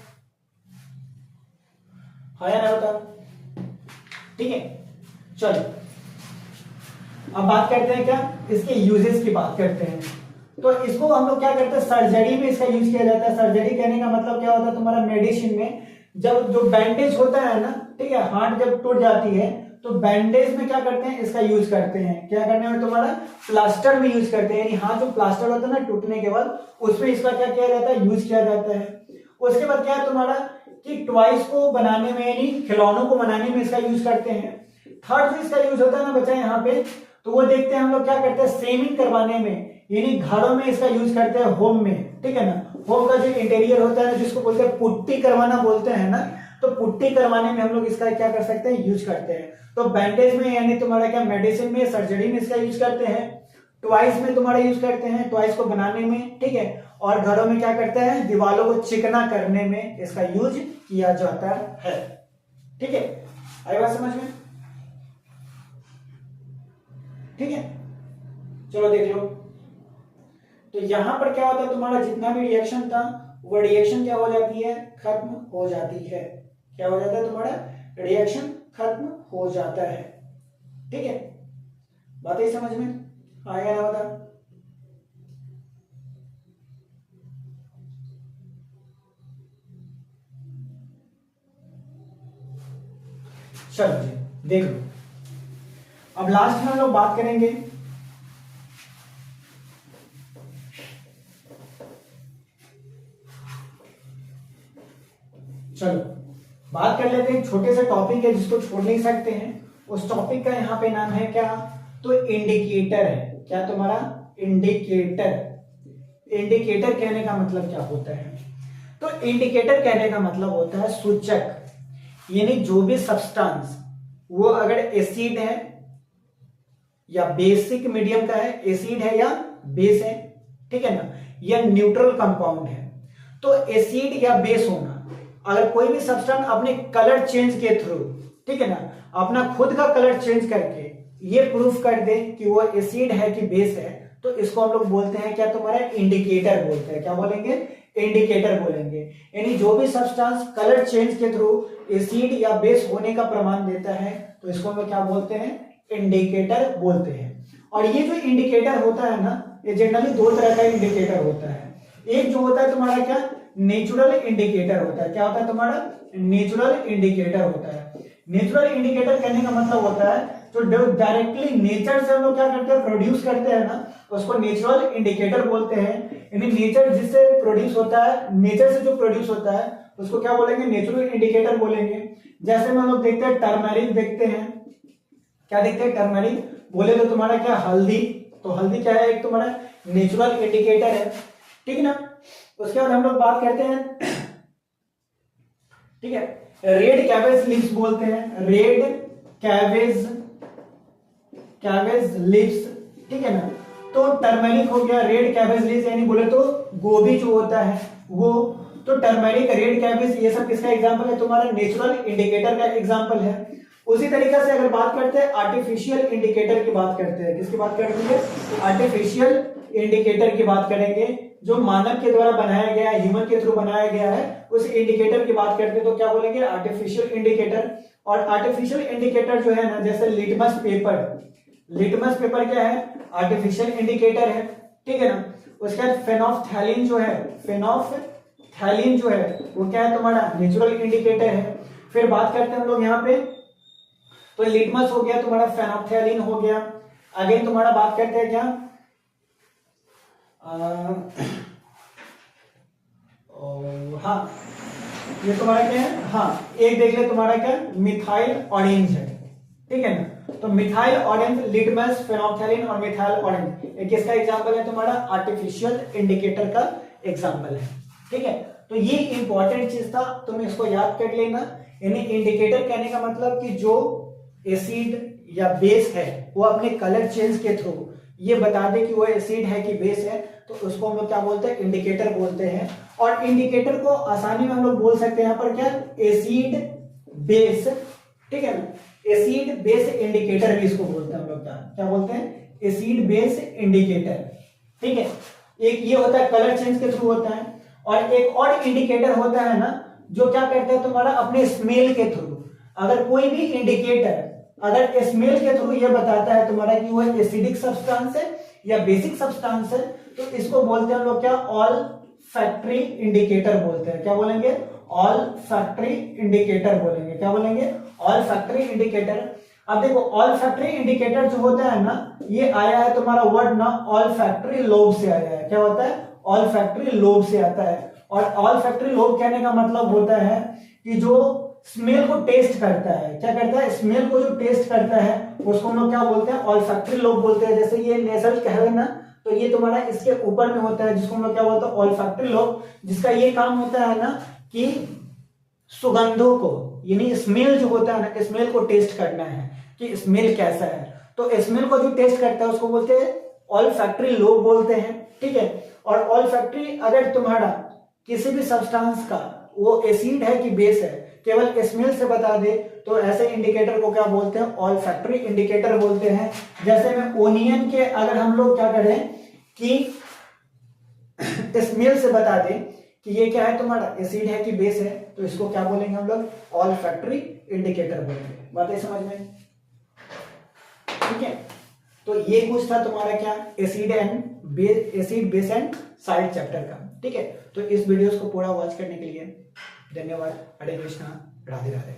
हाँ या ना बता, ठीक है। चलो अब बात करते हैं क्या, इसके यूजेस की बात करते हैं। तो इसको हम लोग क्या करते हैं, सर्जरी में इसका यूज किया जाता है। सर्जरी कहने का मतलब क्या होता है, तुम्हारा मेडिसिन में जब जो बैंडेज होता है ना, ठीक है, हार्ट जब टूट जाती है तो बैंडेज में क्या करते हैं, इसका यूज करते हैं। क्या करने में, तुम्हारा प्लास्टर में यूज करते हैं, यानी हाथ जो प्लास्टर होता है ना टूटने के बाद, उसमें इसका क्या किया जाता है, यूज किया जाता है। उसके बाद क्या है तुम्हारा कि टॉयज को बनाने में यानी खिलौनों को बनाने में इसका यूज करते हैं। थर्ड जो इसका यूज होता है ना बच्चा यहाँ पे, तो वो देखते हैं हम लोग क्या करते हैं, सेविंग करवाने में, यानी घरों में इसका यूज करते हैं, होम में, ठीक है ना। होम का जो इंटीरियर होता है जिसको बोलते हैं पुट्टी करवाना बोलते हैं ना, तो पुट्टी करवाने में हम लोग इसका क्या कर सकते हैं, यूज करते हैं। तो बैंडेज में यानी तुम्हारा क्या, मेडिसिन में, सर्जरी में इसका यूज करते हैं। टॉयज में तुम्हारा यूज करते हैं, टॉयज को बनाने में, ठीक है। और घरों में क्या करते हैं, दीवारों को चिकना करने में इसका यूज किया जाता है, ठीक है। आई बात समझ में, ठीक है। चलो देख लो, तो यहां पर क्या होता है, तुम्हारा जितना भी रिएक्शन था वो रिएक्शन क्या हो जाती है, खत्म हो जाती है। क्या हो जाता है, तुम्हारा रिएक्शन खत्म हो जाता है, ठीक है। बात ही समझ में आएगा ना, बता। चलो जी देख लो, अब लास्ट में हम लोग बात करेंगे चलो बात कर लेते हैं, छोटे से टॉपिक है जिसको छोड़ नहीं सकते हैं। उस टॉपिक का यहाँ पे नाम है क्या, तो इंडिकेटर है। क्या तुम्हारा, इंडिकेटर। इंडिकेटर कहने का मतलब क्या होता है, तो इंडिकेटर कहने का मतलब होता है सूचक, यानी जो भी सब्सटेंस वो अगर एसिड है या बेसिक मीडियम का है, एसिड है या बेस है, ठीक है ना, या न्यूट्रल कंपाउंड है, तो एसिड या बेस होना, अगर कोई भी सब्सटेंस अपने कलर चेंज के थ्रू, ठीक है ना, अपना खुद का कलर चेंज करके ये प्रूफ कर दे कि वो एसिड है कि बेस है, तो इसको हम लोग बोलते हैं क्या, तुम्हारा इंडिकेटर बोलते हैं। क्या बोलेंगे, इंडिकेटर बोलेंगे। यानी जो भी सब्सटेंस कलर चेंज के थ्रू एसिड या बेस होने का प्रमाण देता है तो इसको हम लोग क्या बोलते हैं, इंडिकेटर बोलते हैं। और ये जो इंडिकेटर होता है ना, ये जनरली दो तरह का इंडिकेटर होता है। एक जो होता है तुम्हारा क्या, नेचुरल इंडिकेटर होता है। क्या होता है तुम्हारा, नेचुरल इंडिकेटर होता है। नेचुरल इंडिकेटर कहने का मतलब होता है जो डायरेक्टली नेचर से हम लोग क्या करते हैं, प्रोड्यूस करते हैं ना, उसको नेचुरल इंडिकेटर बोलते हैं। यानी नेचर जिससे प्रोड्यूस होता है, नेचर से जो प्रोड्यूस होता है उसको क्या बोलेंगे, नेचुरल इंडिकेटर बोलेंगे। जैसे हम लोग देखते हैं टर्मरिक देखते हैं, क्या देखते हैं, टर्मरिक। बोले तो तुम्हारा क्या, हल्दी, तो हल्दी क्या है, एक तुम्हारा नेचुरल इंडिकेटर है, ठीक है ना। उसके बाद हम लोग बात करते हैं, ठीक है, रेड कैबेज लीव्स बोलते हैं, रेड कैबेज लीव्स, ठीक है ना। तो टर्मरिक हो गया, रेड कैबेज लीव्स, यानी बोले तो गोभी जो होता है वो, तो टर्मरिक, रेड कैबेज, ये सब किसका एग्जांपल है, तुम्हारा नेचुरल इंडिकेटर का एग्जांपल है। उसी तरीके से अगर बात करते हैं आर्टिफिशियल इंडिकेटर की बात करते हैं, किसकी बात करते हैं, आर्टिफिशियल इंडिकेटर की बात करेंगे, जो मानव के द्वारा बनाया गया है, ह्यूमन के थ्रू बनाया गया है, उस इंडिकेटर की बात करते हैं तो क्या बोलेंगे, आर्टिफिशियल इंडिकेटर। और आर्टिफिशियल इंडिकेटर जो है ना, जैसे लिटमस पेपर, लिटमस पेपर क्या है, आर्टिफिशियल इंडिकेटर है, ठीक है ना। उसके बाद फेनोफ्थैलीन जो है, फेनोफ्थैलीन जो है वो क्या है तुम्हारा नेचुरल इंडिकेटर है। फिर बात करते हैं हम लोग यहाँ पे, तो लिटमस हो गया तुम्हारा, फेनोफ्थैलीन हो गया। अगेन तुम्हारा बात करते हैं क्या, हाँ ये तुम्हारा क्या है, हाँ एक देख ले तुम्हारा क्या, मिथाइल ऑरेंज है, ठीक है ना। तो मिथाइल ऑरेंज, लिटमस, फेनोफ्थैलीन और मिथाइल ऑरेंज ये किसका एग्जांपल है तुम्हारा, आर्टिफिशियल इंडिकेटर का एग्जांपल है, ठीक है। तो ये इंपॉर्टेंट चीज था, तुम इसको याद कर लेना। यानी इंडिकेटर कहने का मतलब कि जो एसिड या बेस है वो अपने कलर चेंज के थ्रू ये बता दे कि वो एसिड है कि बेस है, तो उसको हम लोग क्या बोलते हैं, इंडिकेटर बोलते हैं। और इंडिकेटर को आसानी में हम लोग बोल सकते हैं यहाँ पर क्या, एसिड बेस, ठीक है ना, एसिड बेस इंडिकेटर भी इसको बोलते हैं हम लोग, क्या बोलते हैं, एसिड बेस इंडिकेटर, ठीक है। एक ये होता है कलर चेंज के थ्रू होता है, और एक और इंडिकेटर होता है ना जो क्या करता है तुम्हारा अपने स्मेल के थ्रू। अगर कोई भी इंडिकेटर अगर स्मेल के थ्रू ये बताता है तुम्हारा कि वो एसिडिक सब्सटेंस है या बेसिक सब्सटेंस है, तो इसको बोलते हैं हम लोग क्या, ऑल फैक्ट्री इंडिकेटर बोलते हैं। क्या बोलेंगे, ऑल फैक्ट्री इंडिकेटर बोलेंगे। क्या बोलेंगे, ऑल फैक्ट्री इंडिकेटर। अब देखो ऑल फैक्ट्री इंडिकेटर जो होता है ना, ये आया है तुम्हारा वर्ड ना ऑल फैक्ट्री लोब से आया है। क्या होता है, ऑल फैक्ट्री लोब से आता है। और ऑल फैक्ट्री लोब कहने का मतलब होता है कि जो स्मेल को टेस्ट करता है, क्या करता है, स्मेल को जो टेस्ट करता है उसको हम लोग क्या बोलते हैं, ऑल फैक्ट्री लोब बोलते हैं। जैसे ये नेजल कह रहे ना, तो ये तुम्हारा इसके ऊपर में होता है जिसको हम लोग क्या बोलते हैं, ऑल फैक्ट्री लोब, जिसका ये काम होता है ना कि सुगंधों को, यानी स्मेल जो होता है ना, स्मेल को टेस्ट करना है कि स्मेल कैसा है। तो स्मेल को जो टेस्ट करता है उसको बोलते हैं ऑल फैक्ट्री लोब बोलते हैं, ठीक है। और ऑल फैक्ट्री अगर तुम्हारा किसी भी सब्सटेंस का वो एसिड है कि बेस है केवल स्मेल से बता दे, तो ऐसे इंडिकेटर को क्या बोलते हैं, ऑल फैक्ट्री इंडिकेटर बोलते हैं। जैसे में ओनियन के अगर हम लोग क्या करें कि स्मेल से बता दें कि ये क्या है तुम्हारा, एसिड है कि बेस है, तो इसको क्या बोलेंगे हम लोग, ऑल फैक्ट्री इंडिकेटर बोलेंगे। बातें समझ में, ठीक है। तो ये कुछ था तुम्हारा क्या, acid base and salt chapter का, ठीक है। तो इस वीडियोस को पूरा वॉच करने के लिए धन्यवाद। हरे कृष्णा, राधे राधे।